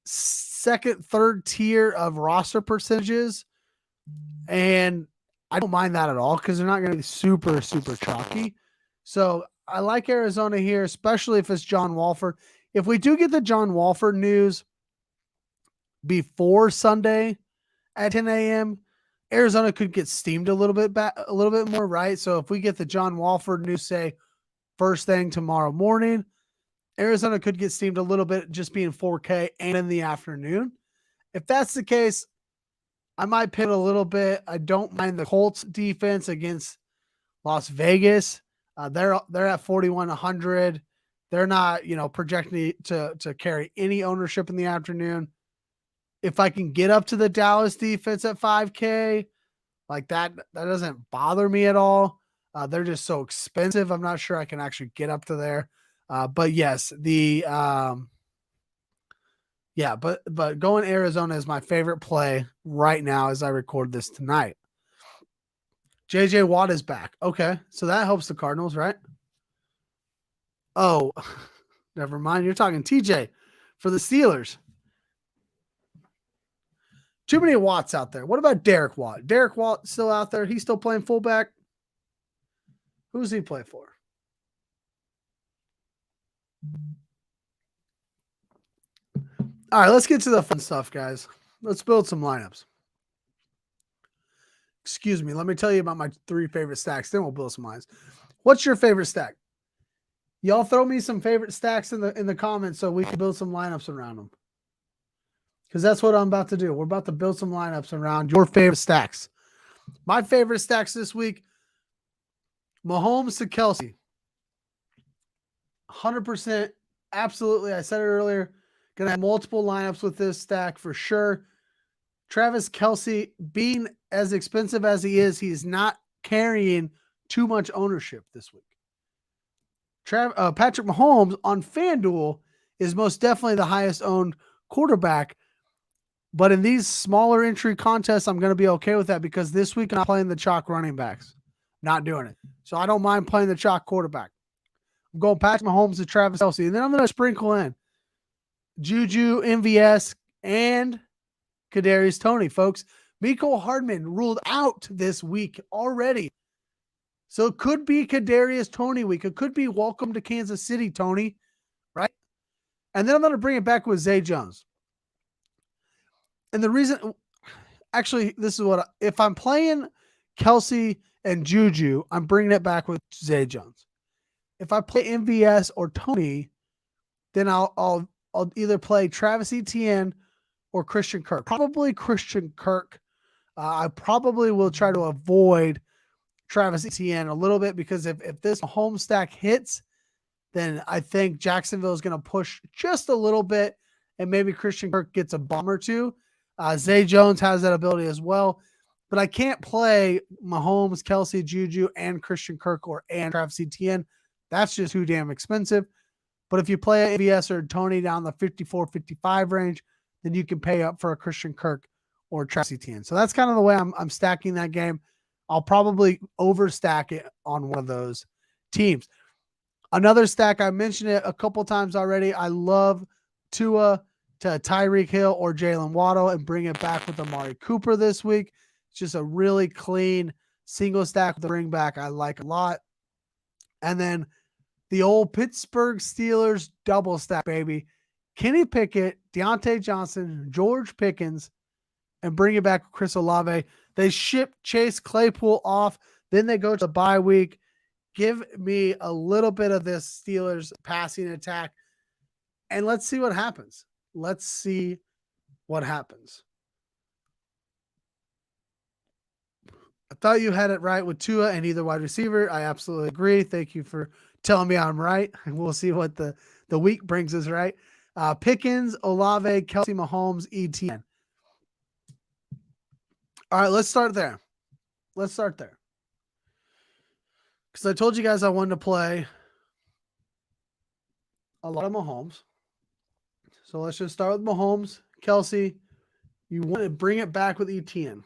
second, third tier of roster percentages. And I don't mind that at all because they're not going to be super, super chalky. So I like Arizona here, especially if it's John Walford. If we do get the John Walford news before Sunday at 10 a.m., Arizona could get steamed a little bit more, right? So if we get the John Walford news, say first thing tomorrow morning, Arizona could get steamed a little bit just being 4K and in the afternoon. If that's the case, I might pivot a little bit. I don't mind the Colts defense against Las Vegas. They're at 4,100. They're not, projecting to carry any ownership in the afternoon. If I can get up to the Dallas defense at 5K, like that doesn't bother me at all. They're just so expensive. I'm not sure I can actually get up to there. But yes, but going Arizona is my favorite play right now as I record this tonight. JJ Watt is back. Okay, so that helps the Cardinals, right? Oh, never mind. You're talking TJ for the Steelers. Too many Watts out there. What about Derek Watt? Derek Watt still out there? He's still playing fullback? Who's he play for? All right, let's get to the fun stuff, guys. Let's build some lineups. Excuse me. Let me tell you about my 3 favorite stacks. Then we'll build some lines. What's your favorite stack? Y'all throw me some favorite stacks in the comments so we can build some lineups around them. Because that's what I'm about to do. We're about to build some lineups around your favorite stacks. My favorite stacks this week, Mahomes to Kelsey. 100%. Absolutely. I said it earlier. Going to have multiple lineups with this stack for sure. Travis Kelsey, being as expensive as he is, he's not carrying too much ownership this week. Patrick Mahomes on Fanduel is most definitely the highest owned quarterback. But in these smaller entry contests, I'm going to be okay with that because this week I'm not playing the chalk running backs. Not doing it. So I don't mind playing the chalk quarterback. I'm going Patrick Mahomes to Travis Kelce. And then I'm going to sprinkle in Juju, MVS, and Kadarius Toney, folks. Mecole Hardman ruled out this week already. So it could be Kadarius Toney week. It could be welcome to Kansas City, Tony, right? And then I'm going to bring it back with Zay Jones. And the reason, actually, this is what, if I'm playing Kelsey and Juju, I'm bringing it back with Zay Jones. If I play MVS or Toney, then I'll either play Travis Etienne or Christian Kirk. Probably Christian Kirk. I probably will try to avoid Travis Etienne a little bit because if this home stack hits, then I think Jacksonville is going to push just a little bit and maybe Christian Kirk gets a bomb or two. Zay Jones has that ability as well. But I can't play Mahomes, Kelsey, Juju, and Christian Kirk and Travis Etienne. That's just too damn expensive. But if you play ABS or Toney down the 54, 55 range, then you can pay up for a Christian Kirk or Travis Etienne. So that's kind of the way I'm stacking that game. I'll probably overstack it on one of those teams. Another stack, I mentioned it a couple times already. I love Tua to Tyreek Hill or Jalen Waddle and bring it back with Amari Cooper this week. It's just a really clean single stack with the bring back I like a lot. And then the old Pittsburgh Steelers double stack, baby. Kenny Pickett, Deontay Johnson, George Pickens, and bring it back with Chris Olave. They ship Chase Claypool off. Then they go to the bye week. Give me a little bit of this Steelers passing attack. And let's see what happens. Let's see what happens. I thought you had it right with Tua and either wide receiver. I absolutely agree. Thank you for telling me I'm right. And we'll see what the week brings us, right? Pickens, Olave, Kelsey, Mahomes, Etienne. All right, let's start there. Because I told you guys I wanted to play a lot of Mahomes. So let's just start with Mahomes. Kelsey, you want to bring it back with Etienne.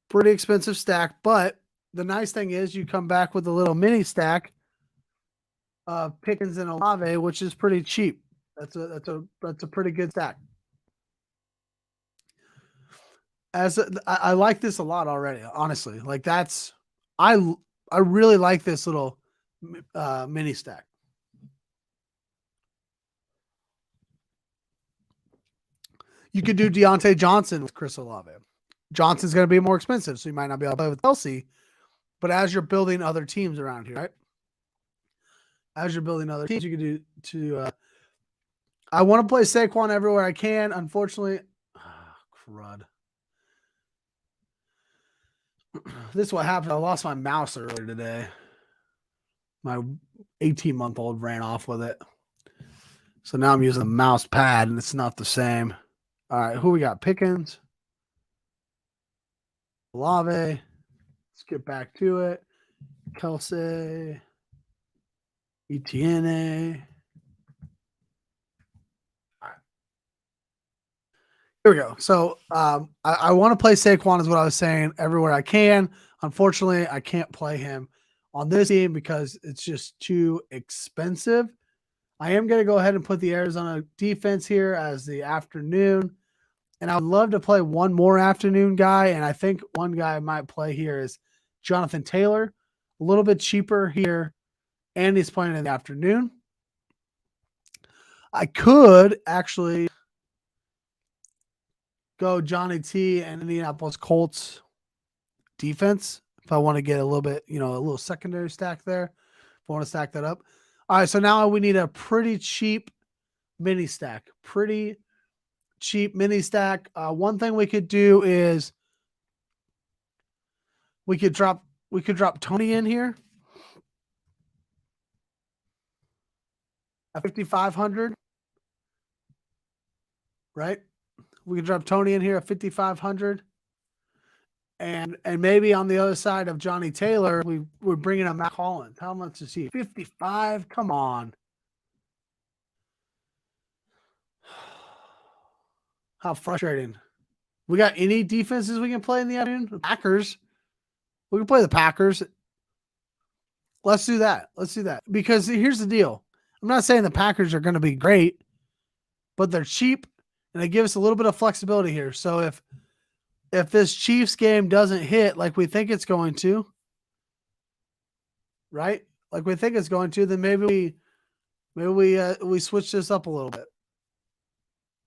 Pretty expensive stack, but the nice thing is you come back with a little mini stack of Pickens and Olave, which is pretty cheap. That's a pretty good stack. I like this a lot already, honestly. Like I really like this little mini stack. You could do Deontay Johnson with Chris Olave. Johnson's going to be more expensive, so you might not be able to play with Kelsey. But as you're building other teams around here, right? As you're building other teams, you can do to. I want to play Saquon everywhere I can. Unfortunately, crud. This is what happened. I lost my mouse earlier today. My 18-month-old ran off with it. So now I'm using a mouse pad, and it's not the same. All right, who we got? Pickens. Olave. Let's get back to it. Kelsey. Etienne. Here we go. So I want to play Saquon is what I was saying everywhere I can. Unfortunately, I can't play him on this team because it's just too expensive. I am going to go ahead and put the Arizona defense here as the afternoon. And I would love to play one more afternoon guy. And I think one guy I might play here is Jonathan Taylor. A little bit cheaper here. And he's playing in the afternoon. I could actually go Johnny T and Indianapolis Colts defense if I want to get a little bit, a little secondary stack there. If I want to stack that up. All right, so now we need a pretty cheap mini stack. Pretty cheap mini stack. One thing we could do is we could drop Tony in here at 5,500. Right? We could drop Tony in here at 5,500. And maybe on the other side of Johnny Taylor, we're bringing in Matt Collins. How much is he? 55? Come on. How frustrating. We got any defenses we can play in the afternoon? The Packers. We can play the Packers. Let's do that. Because here's the deal. I'm not saying the Packers are going to be great, but they're cheap, and they give us a little bit of flexibility here. So if this Chiefs game doesn't hit like we think it's going to, right? Like we think it's going to, then maybe we switch this up a little bit.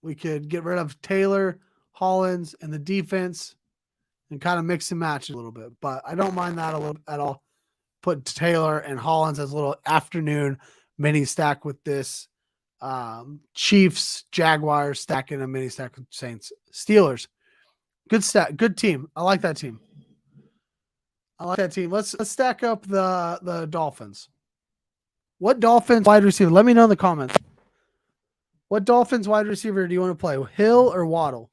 We could get rid of Taylor, Hollins, and the defense and kind of mix and match a little bit. But I don't mind that a little at all. Put Taylor and Hollins as a little afternoon mini stack with this Chiefs, Jaguars stack in a mini stack with Saints, Steelers. Good stack, good team. I like that team. Let's stack up the Dolphins. What Dolphins wide receiver? Let me know in the comments. What Dolphins wide receiver do you want to play? Hill or Waddle?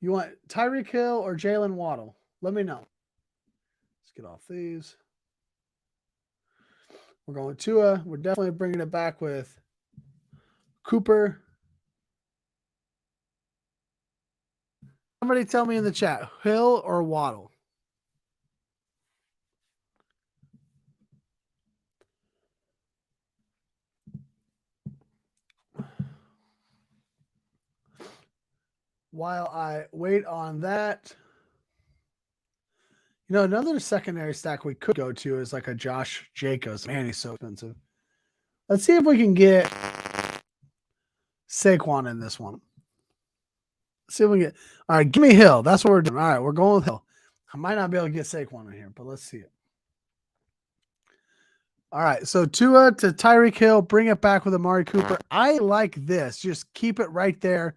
You want Tyreek Hill or Jalen Waddle? Let me know. Let's get off these. We're going Tua. We're definitely bringing it back with Cooper. Somebody tell me in the chat, Hill or Waddle? While I wait on that, another secondary stack we could go to is like a Josh Jacobs. Man, he's so expensive. Let's see if we can get Saquon in this one. Let's see if we can get. All right, give me Hill. That's what we're doing. All right, we're going with Hill. I might not be able to get Saquon in here, but let's see it. All right, so Tua to Tyreek Hill, bring it back with Amari Cooper. I like this. Just keep it right there.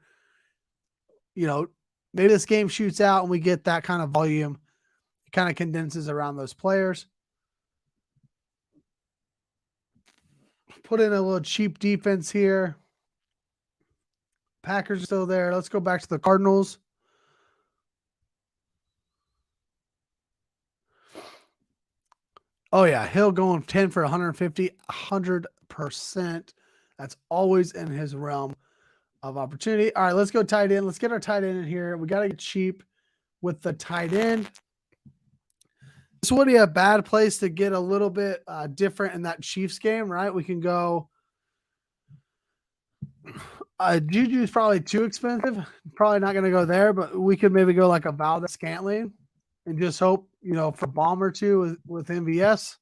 Maybe this game shoots out and we get that kind of volume. It kind of condenses around those players. Put in a little cheap defense here. Packers are still there. Let's go back to the Cardinals. Oh, yeah. Hill going 10 for 150, 100%. That's always in his realm of opportunity. All right, let's go tight end. Let's get our tight end in here. We got to get cheap with the tight end. This would be a bad place to get a little bit different in that Chiefs game, right? We can go Juju's probably too expensive. Probably not going to go there, but we could maybe go like a Valdez Scantling and just hope, for a bomb or two with MVS.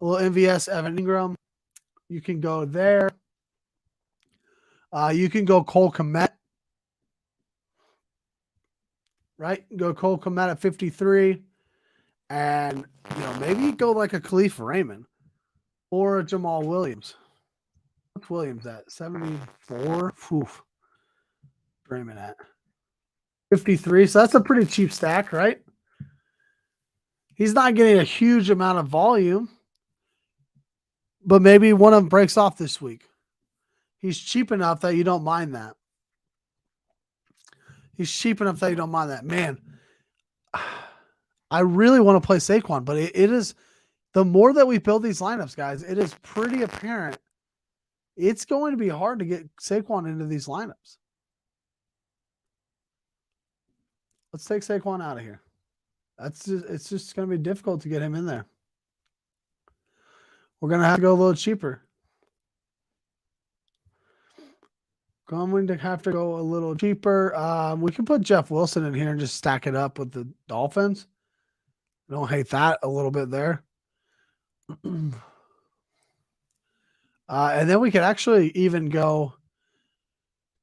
A little MVS Evan Ingram. You can go there. You can go Cole Kmet. Right? Go Cole Kmet at 53. And, maybe go like a Khalif Raymond or a Jamal Williams. What's Williams at? 74? Oof. Raymond at 53. So that's a pretty cheap stack, right? He's not getting a huge amount of volume, but maybe one of them breaks off this week. He's cheap enough that you don't mind that. Man, I really want to play Saquon, but it is the more that we build these lineups, guys, it is pretty apparent it's going to be hard to get Saquon into these lineups. Let's take Saquon out of here. It's just going to be difficult to get him in there. We're going to have to go a little cheaper. Going to have to go a little cheaper. We can put Jeff Wilson in here and just stack it up with the Dolphins. I don't hate that a little bit there. And then we could actually even go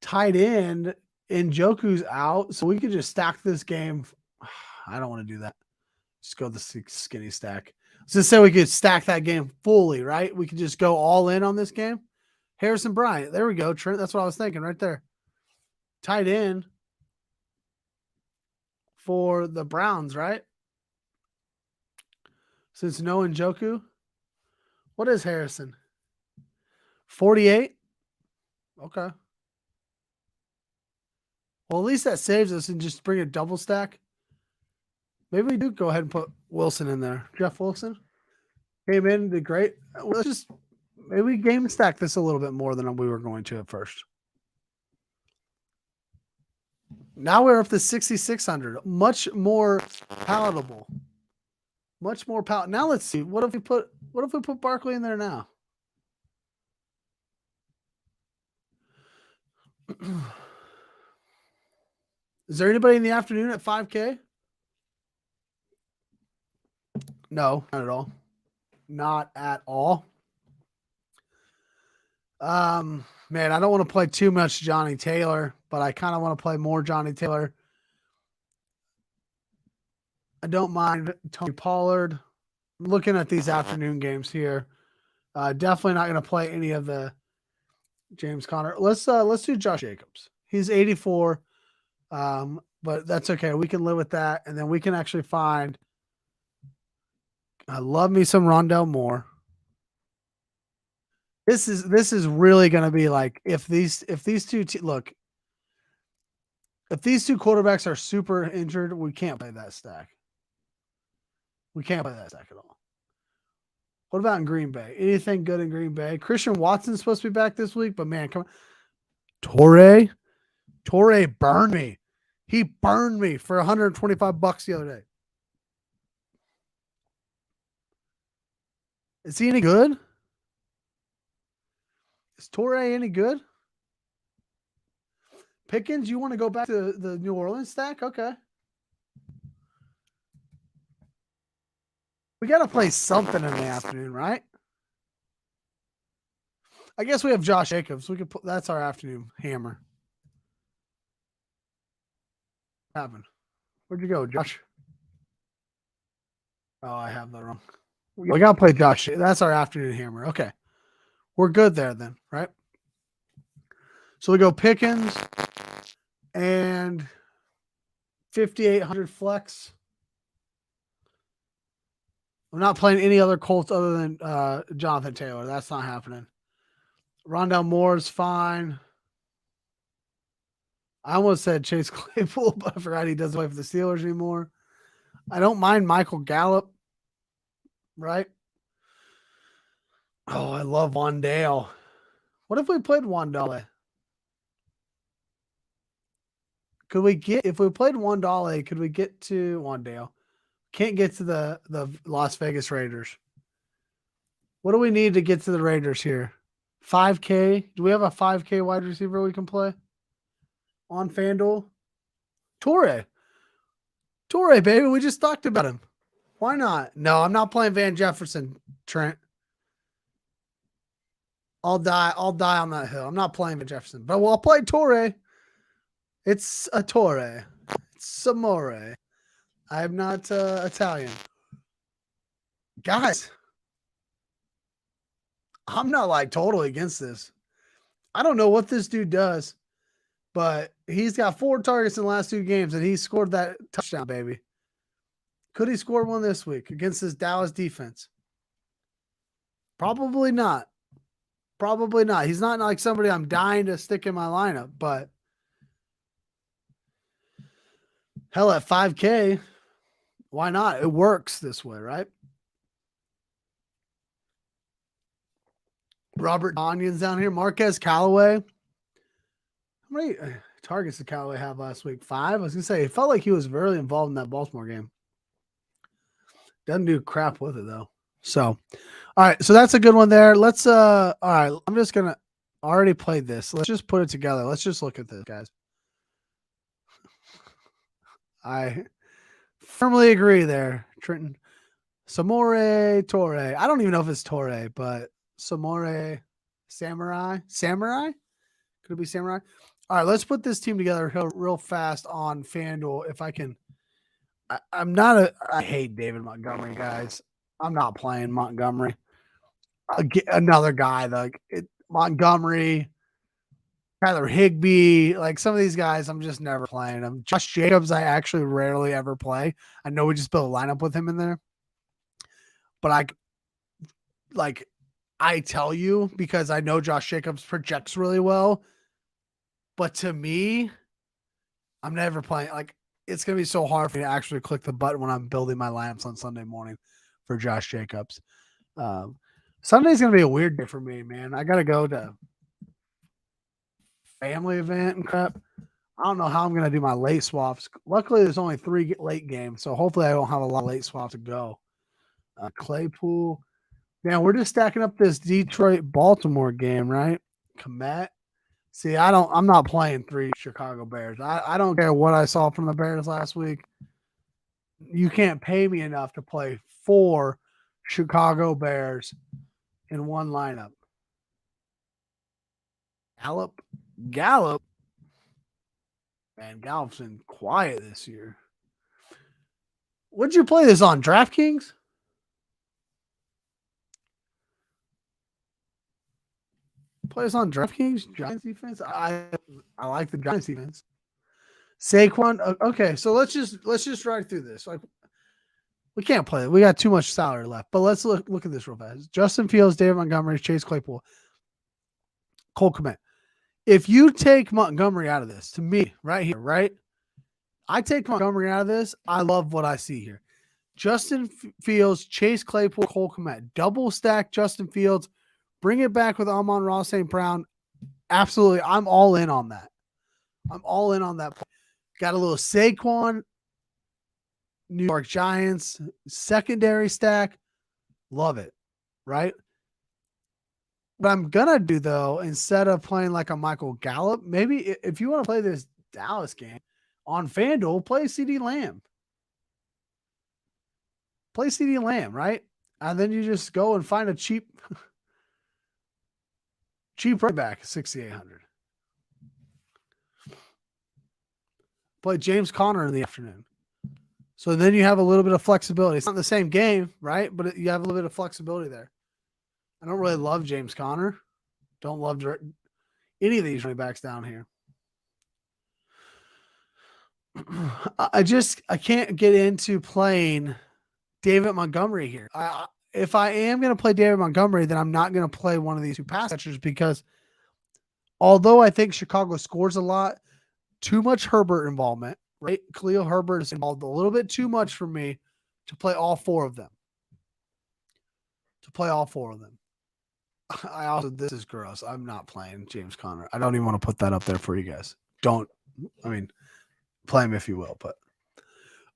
tight end. Njoku's out, so we could just stack this game. I don't want to do that. Just go the skinny stack. Let's just say we could stack that game fully, right? We could just go all in on this game. Harrison Bryant. There we go, Trent. That's what I was thinking right there. Tight end for the Browns, right? Since no Njoku. What is Harrison? 48? Okay. Well, at least that saves us and just bring a double stack. Maybe we do go ahead and put Wilson in there. Jeff Wilson came in, did great. Let's just maybe game stack this a little bit more than we were going to at first. Now we're up to 6,600. Much more palatable. Much more palatable. Now let's see. What if we put Barkley in there now? Is there anybody in the afternoon at 5K? No, not at all. Not at all. Man, I don't want to play too much Johnny Taylor, but I kind of want to play more Johnny Taylor. I don't mind Tony Pollard. I'm looking at these afternoon games here. Definitely not going to play any of the James Conner. Let's do Josh Jacobs. He's 84. But that's okay. We can live with that. And then we can actually find, I love me some Rondell Moore. This is really going to be like, if these two, look, if these two quarterbacks are super injured, we can't play that stack. We can't play that stack at all. What about in Green Bay? Anything good in Green Bay? Christian Watson's supposed to be back this week, but man, come on. Torrey burned me. He burned me for $125 the other day. Is he any good? Is Torrey any good? Pickens, you want to go back to the New Orleans stack? Okay. We got to play something in the afternoon, right? I guess we have Josh Jacobs. We could put, that's our afternoon hammer. What happened? Where'd you go, Josh? Oh, I have that wrong. We got to play Josh. That's our afternoon hammer. Okay. We're good there then, right? So we go Pickens and 5,800 flex. I'm not playing any other Colts other than Jonathan Taylor. That's not happening. Rondell Moore is fine. I almost said Chase Claypool, but I forgot he doesn't play for the Steelers anymore. I don't mind Michael Gallup, right? Oh, I love Wandale. What if we played Wandale? Could we get, if we played Wandale, could we get to Wandale? Can't get to the Las Vegas Raiders. What do we need to get to the Raiders here? 5K. Do we have a 5K wide receiver we can play on FanDuel? Torre, baby. We just talked about him. Why not? No, I'm not playing Van Jefferson, Trent. I'll die on that hill. I'm not playing Van Jefferson, but I'll play Torre. It's a Torre. It's Amore. I'm not Italian. Guys, I'm not like totally against this. I don't know what this dude does, but he's got 4 targets in the last 2 games, and he scored that touchdown, baby. Could he score one this week against this Dallas defense? Probably not. Probably not. He's not like somebody I'm dying to stick in my lineup, but hell, at 5K, why not? It works this way, right? Robert Onions down here. Marquez Callaway. How many targets did Callaway have last week? 5? I was going to say, it felt like he was very involved in that Baltimore game. Doesn't do crap with it, though. So, all right. So that's a good one there. Let's, all right. I'm just going to already played this. Let's just put it together. Let's just look at this, guys. I firmly agree there, Trenton. Samore Torre. I don't even know if it's Torre, but Samore Samurai. Could it be Samurai? All right, let's put this team together real fast on FanDuel. If I can, I hate David Montgomery, guys. I'm not playing Montgomery. Another guy, Montgomery, Tyler Higbee, like some of these guys, I'm just never playing them. Josh Jacobs, I actually rarely ever play. I know we just built a lineup with him in there, but I tell you because I know Josh Jacobs projects really well. But to me, I'm never playing. Like, it's going to be so hard for me to actually click the button when I'm building my lineups on Sunday morning for Josh Jacobs. Sunday's going to be a weird day for me, man. I got to go to family event and crap. I don't know how I'm going to do my late swaps. Luckily, there's only 3 late games, so hopefully I don't have a lot of late swaps to go. Claypool. Man, we're just stacking up this Detroit-Baltimore game, right? Komet. See, I'm not playing 3 Chicago Bears. I don't care what I saw from the Bears last week. You can't pay me enough to play 4 Chicago Bears in one lineup. Gallup. Man, Gallup's been quiet this year. What'd you play this on? DraftKings? Play this on DraftKings? Giants defense? I like the Giants defense. Saquon. Okay, so let's just ride through this. Like, we can't play it. We got too much salary left. But let's look at this real fast. Justin Fields, David Montgomery, Chase Claypool, Cole Kmet. If you take Montgomery out of this, to me, right here, right? I take Montgomery out of this. I love what I see here. Justin Fields, Chase Claypool, Cole Kmet. Double stack Justin Fields. Bring it back with Amon-Ra St. Brown. Absolutely. I'm all in on that. I'm all in on that. Got a little Saquon, New York Giants, secondary stack. Love it. Right? What I'm going to do, though, instead of playing like a Michael Gallup, maybe if you want to play this Dallas game on FanDuel, play CD Lamb. Play CD Lamb, right? And then you just go and find a cheap running back, 6,800. Play James Conner in the afternoon. So then you have a little bit of flexibility. It's not the same game, right? But you have a little bit of flexibility there. I don't really love James Conner. Don't love any of these running backs down here. I can't get into playing David Montgomery here. If I am going to play David Montgomery, then I'm not going to play one of these 2 pass catchers because although I think Chicago scores a lot, too much Herbert involvement, right? Khalil Herbert is involved a little bit too much for me to play all 4 of them. This is gross. I'm not playing James Conner. I don't even want to put that up there for you guys. Play him if you will. But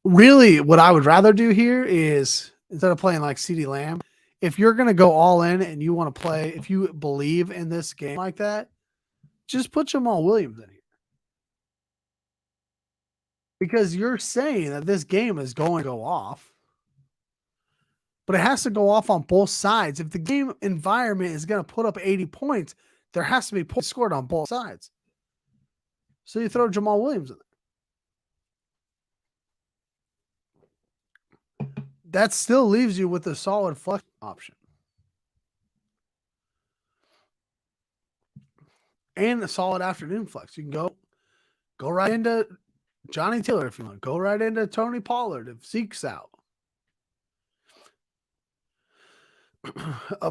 really, what I would rather do here is, instead of playing like CeeDee Lamb, if you're going to go all in and you want to play, if you believe in this game like that, just put Jamal Williams in here. Because you're saying that this game is going to go off, but it has to go off on both sides. If the game environment is going to put up 80 points, there has to be points scored on both sides. So you throw Jamal Williams in there. That still leaves you with a solid flex option. And a solid afternoon flex. You can go right into Johnny Taylor if you want. Go right into Tony Pollard if Zeke's out.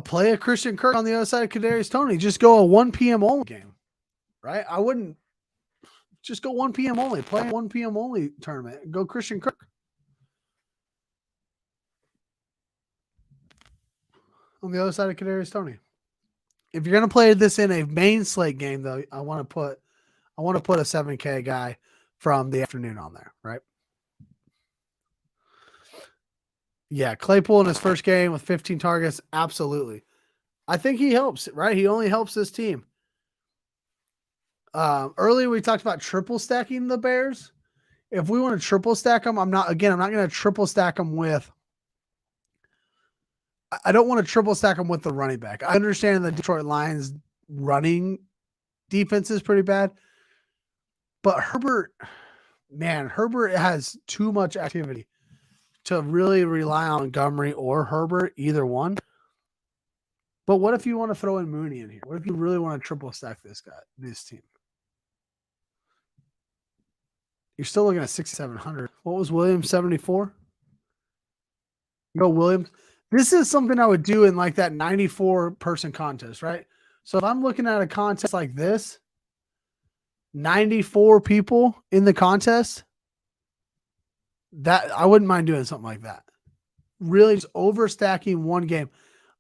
Play a Christian Kirk on the other side of Kadarius Toney. Just go a 1 p.m. only game, right? I wouldn't just go 1 p.m. only. Play a 1 p.m. only tournament. Go Christian Kirk on the other side of Kadarius Toney. If you're gonna play this in a main slate game, though, I want to put a 7K guy from the afternoon on there, right? Yeah, Claypool in his first game with 15 targets, absolutely. I think he helps, right? He only helps this team. Earlier we talked about triple stacking the Bears. If we want to triple stack them, I'm not going to triple stack them with. I don't want to triple stack them with the running back. I understand the Detroit Lions running defense is pretty bad, but Herbert has too much activity to really rely on Montgomery or Herbert, either one. But what if you want to throw in Mooney in here? What if you really want to triple stack this team? You're still looking at 6,700. What was Williams, 74? Go Williams. This is something I would do in like that 94-person contest, right? So if I'm looking at a contest like this, 94 people in the contest, that I wouldn't mind doing something like that. Really just overstacking one game.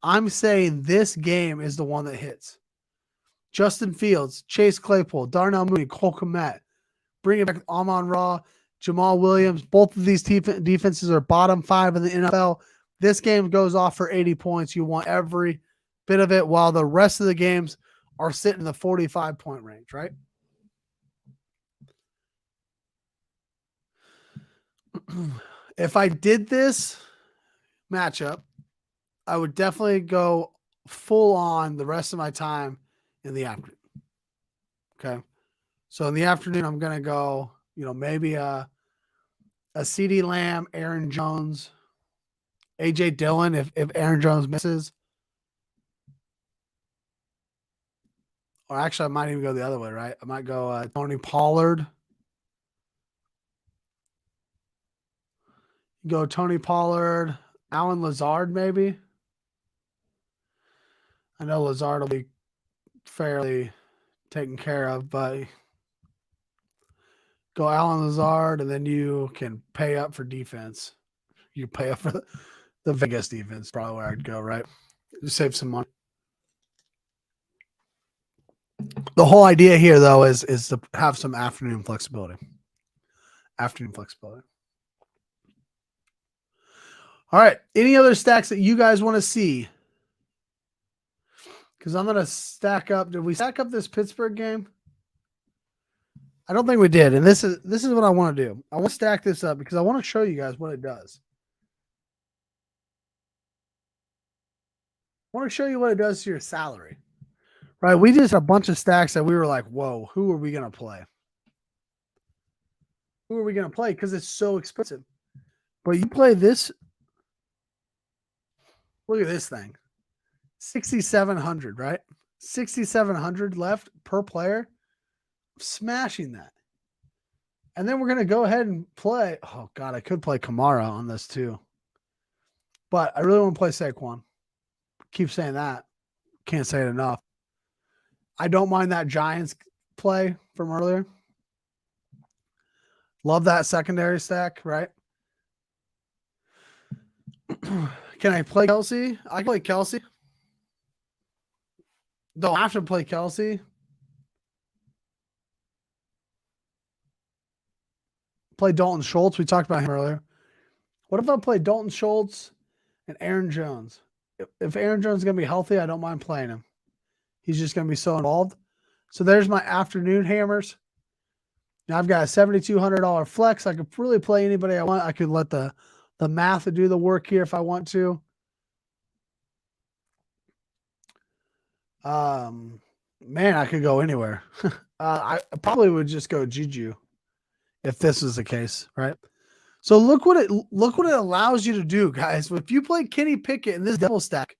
I'm saying this game is the one that hits. Justin Fields, Chase Claypool, Darnell Mooney, Cole Kmet. Bring it back Amon-Ra, Jamal Williams. Both of these defenses are bottom 5 in the NFL. This game goes off for 80 points. You want every bit of it, while the rest of the games are sitting in the 45-point range, right? If I did this matchup, I would definitely go full on the rest of my time in the afternoon. Okay. So in the afternoon, I'm going to go, maybe a CeeDee Lamb, Aaron Jones, AJ Dillon if Aaron Jones misses. Or actually, I might even go the other way, right? I might go Tony Pollard. Go Tony Pollard, Alan Lazard, maybe. I know Lazard will be fairly taken care of, but go Alan Lazard, and then you can pay up for defense. You pay up for the Vegas defense, probably where I'd go, right? Just save some money. The whole idea here, though, is to have some afternoon flexibility. All right. Any other stacks that you guys want to see? Because I'm going to stack up. Did we stack up this Pittsburgh game? I don't think we did. And this is what I want to do. I want to stack this up because I want to show you guys what it does. I want to show you what it does to your salary. Right? We just had a bunch of stacks that we were like, whoa, who are we going to play? Who are we going to play? Because it's so expensive. But you play this. Look at this thing. 6,700, right? 6,700 left per player. Smashing that. And then we're going to go ahead and play. Oh, God, I could play Kamara on this too. But I really want to play Saquon. Keep saying that. Can't say it enough. I don't mind that Giants play from earlier. Love that secondary stack, right? Can I play Kelsey? I can play Kelsey. Don't have to play Kelsey. Play Dalton Schultz. We talked about him earlier. What if I play Dalton Schultz and Aaron Jones? if Aaron Jones is going to be healthy, I don't mind playing him. He's just going to be so involved. So there's my afternoon hammers. Now I've got a $7,200 flex. I could really play anybody I want. I could let the math do the work here if I want to. Man, I could go anywhere. I probably would just go Juju if this is the case, right? So look what it allows you to do, guys. If you play Kenny Pickett in this double stack,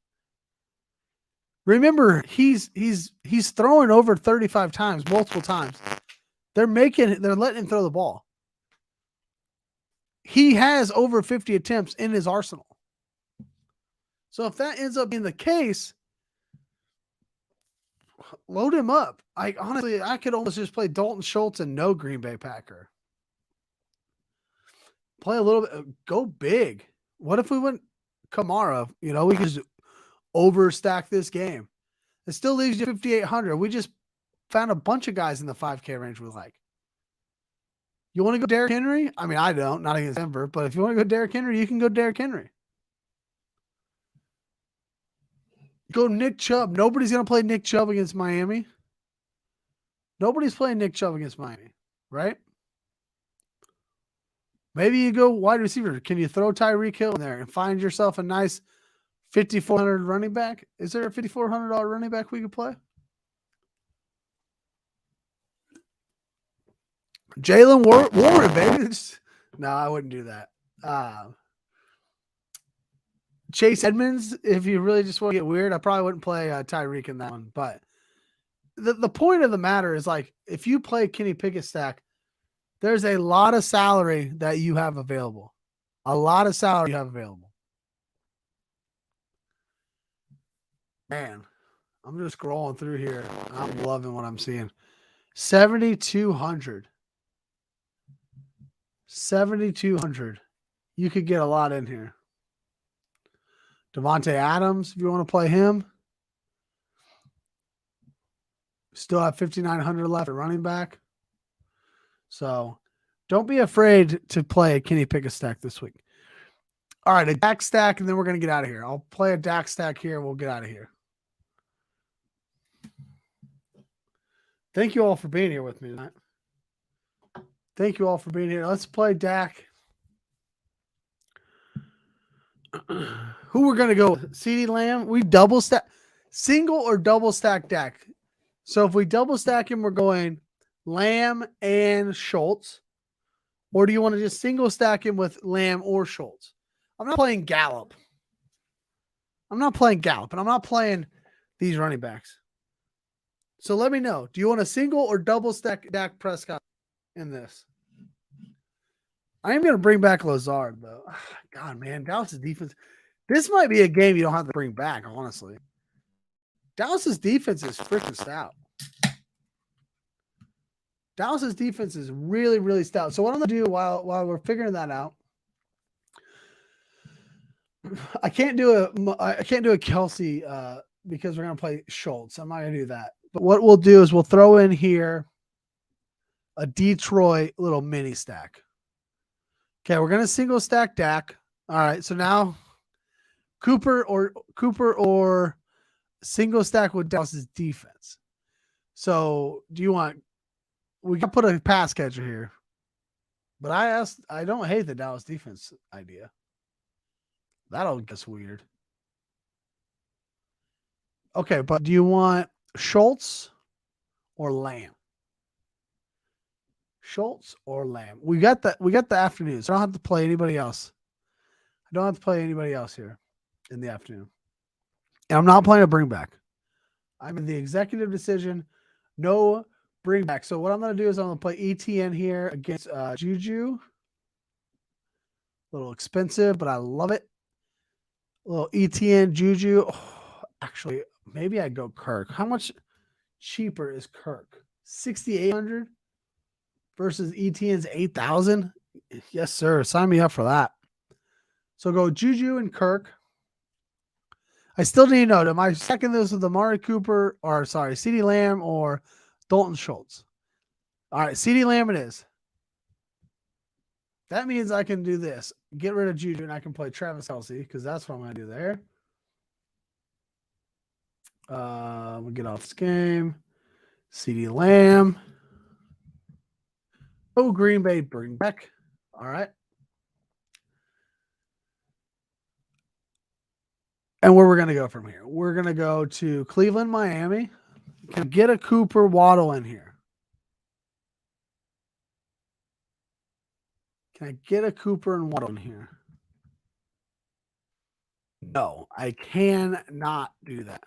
remember he's throwing over 35 times, multiple times. They're letting him throw the ball. He has over 50 attempts in his arsenal. So if that ends up being the case, load him up. I could almost just play Dalton Schultz and no Green Bay Packer. Play a little bit, go big. What if we went Kamara? You know, we could just overstack this game. It still leaves you 5,800. We just found a bunch of guys in the 5K range we like. You want to go Derrick Henry? I mean, I don't, not against Denver, but if you want to go Derrick Henry, you can go Derrick Henry. Go Nick Chubb. Nobody's going to play Nick Chubb against Miami. Nobody's playing Nick Chubb against Miami, right? Maybe you go wide receiver. Can you throw Tyreek Hill in there and find yourself a nice $5,400 running back? Is there a $5,400 running back we could play? Jalen Warren, baby. No, I wouldn't do that. Chase Edmonds, if you really just want to get weird, I probably wouldn't play Tyreek in that one. But the point of the matter is, like, if you play Kenny Pickett stack, there's a lot of salary that you have available. A lot of salary you have available. Man, I'm just scrolling through here. I'm loving what I'm seeing. 7,200. 7,200. You could get a lot in here. Devontae Adams, if you want to play him. Still have 5,900 left at running back. So don't be afraid to play a Kenny Pickett stack this week. All right, a Dak stack, and then we're going to get out of here. I'll play a Dak stack here, and we'll get out of here. Thank you all for being here with me tonight. Thank you all for being here. Let's play Dak. Who we're going to go with? CeeDee Lamb. We double stack. Single or double stack Dak. So if we double stack him, we're going Lamb and Schultz. Or do you want to just single stack him with Lamb or Schultz? I'm not playing Gallup. And I'm not playing these running backs. So let me know. Do you want a single or double stack Dak Prescott in this? I am going to bring back Lazard, though. God, man, Dallas' defense. This might be a game you don't have to bring back, honestly. Dallas' defense is freaking stout. Dallas' defense is really, really stout. So what I'm going to do while we're figuring that out, I can't do a Kelsey because we're going to play Schultz. I'm not going to do that. But what we'll do is we'll throw in here a Detroit little mini stack. Okay, we're going to single stack Dak. All right, so now Cooper or single stack with Dallas' defense. So do you want – we can put a pass catcher here. But I don't hate the Dallas defense idea. That'll get weird. Okay, but do you want Schultz or Lamb? Schultz or Lamb? We got the afternoon, so I don't have to play anybody else. I don't have to play anybody else here in the afternoon. And I'm not playing a bring back. I'm in the executive decision. No bring back. So what I'm going to do is I'm going to play ETN here against Juju. A little expensive, but I love it. A little ETN Juju. Oh, actually, maybe I'd go Kirk. How much cheaper is Kirk? 6,800 versus ETN's 8,000. Yes, sir. Sign me up for that. So go Juju and Kirk. I still need to know, am I second this with Amari Cooper or CeeDee Lamb or Dalton Schultz? All right, CeeDee Lamb it is. That means I can do this. Get rid of Juju and I can play Travis Kelce because that's what I'm going to do there. We'll get off this game. CeeDee Lamb. Oh, Green Bay, bring back. All right. And where we're going to go from here? We're going to go to Cleveland, Miami. Can I get a Cooper Waddle in here? Can I get a Cooper and Waddle in here? No, I cannot do that.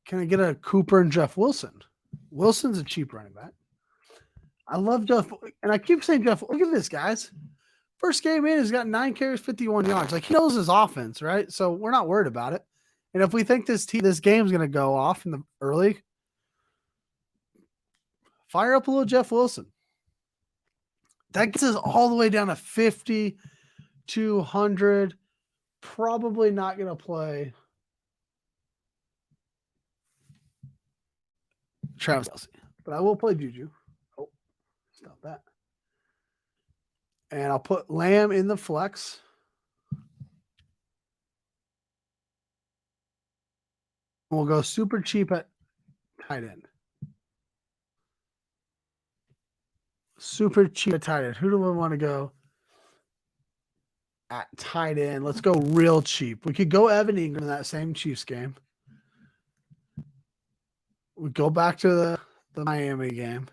Can I get a Cooper and Jeff Wilson? Wilson's a cheap running back. I love Jeff. And I keep saying Jeff, look at this, guys. First game in, he's got 9 carries, 51 yards. Like, he knows his offense, right? So we're not worried about it. And if we think this game's going to go off in the early, fire up a little Jeff Wilson. That gets us all the way down to 50, 200. Probably not going to play Travis Kelce, but I will play Juju. Oh, stop that. And I'll put Lamb in the flex. We'll go super cheap at tight end. Super cheap at tight end. Who do we want to go at tight end? Let's go real cheap. We could go Evan Ingram in that same Chiefs game. We go back to the Miami game.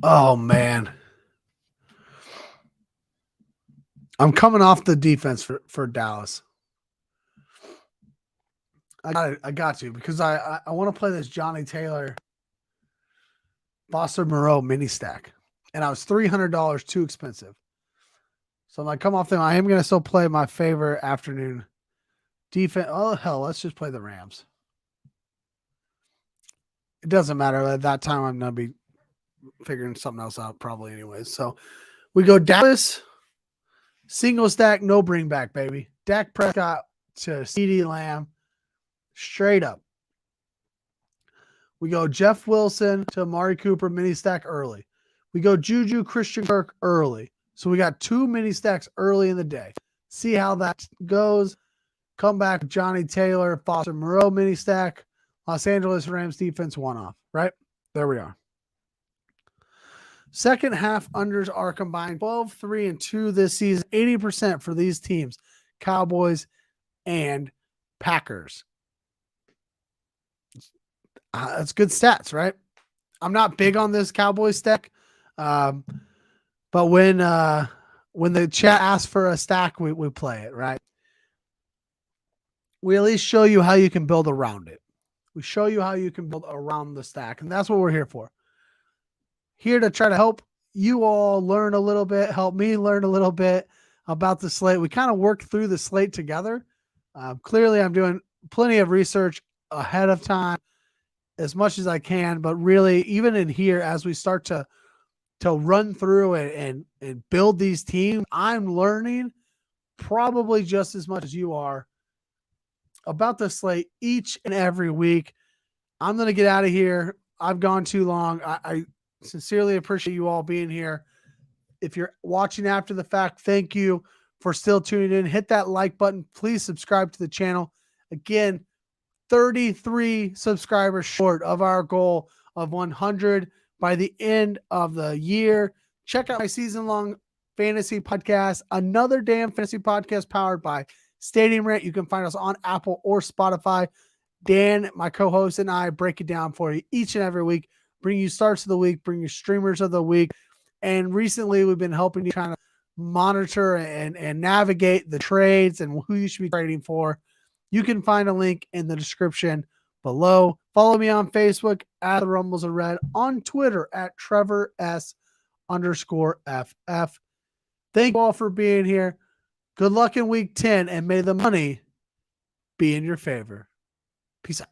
Oh, man. I'm coming off the defense for Dallas. I got to because I want to play this Johnny Taylor Foster Moreau mini stack. And I was $300 too expensive. So I'm like, come off them. I am going to still play my favorite afternoon defense. Oh, hell, let's just play the Rams. It doesn't matter. At that time, I'm going to be figuring something else out probably anyways. So we go Dallas, single stack, no bring back, baby. Dak Prescott to CeeDee Lamb, straight up. We go Jeff Wilson to Amari Cooper, mini stack early. We go Juju, Christian Kirk early. So we got 2 mini stacks early in the day. See how that goes. Come back with Johnny Taylor, Foster Moreau mini stack. Los Angeles Rams defense one off, right? There we are. Second half unders are combined 12, 3, and 2 this season. 80% for these teams, Cowboys and Packers. That's good stats, right? I'm not big on this Cowboys stack. But when the chat asks for a stack, we play it, right? We at least show you how you can build around it. We show you how you can build around the stack, and that's what we're here for. Here to try to help you all learn a little bit, help me learn a little bit about the slate. We kind of work through the slate together. Clearly, I'm doing plenty of research ahead of time as much as I can, but really, even in here, as we start to run through and build these teams, I'm learning probably just as much as you are about the slate each and every week. I'm going to get out of here. I've gone too long. I sincerely appreciate you all being here. If you're watching after the fact, thank you for still tuning in. Hit that like button. Please subscribe to the channel. Again, 33 subscribers short of our goal of 100 by the end of the year. Check out my season-long fantasy podcast, Another Damn Fantasy Podcast, powered by Stadium Rant. You can find us on Apple or Spotify. Dan, my co-host, and I break it down for you each and every week, bring you starts of the week, bring you streamers of the week. And recently, we've been helping you kind of monitor and navigate the trades and who you should be trading for. You can find a link in the description below. Follow me on Facebook at The Rumbles of Red, on Twitter at TrevorS_FF. Thank you all for being here. Good luck in week 10, and may the money be in your favor. Peace out.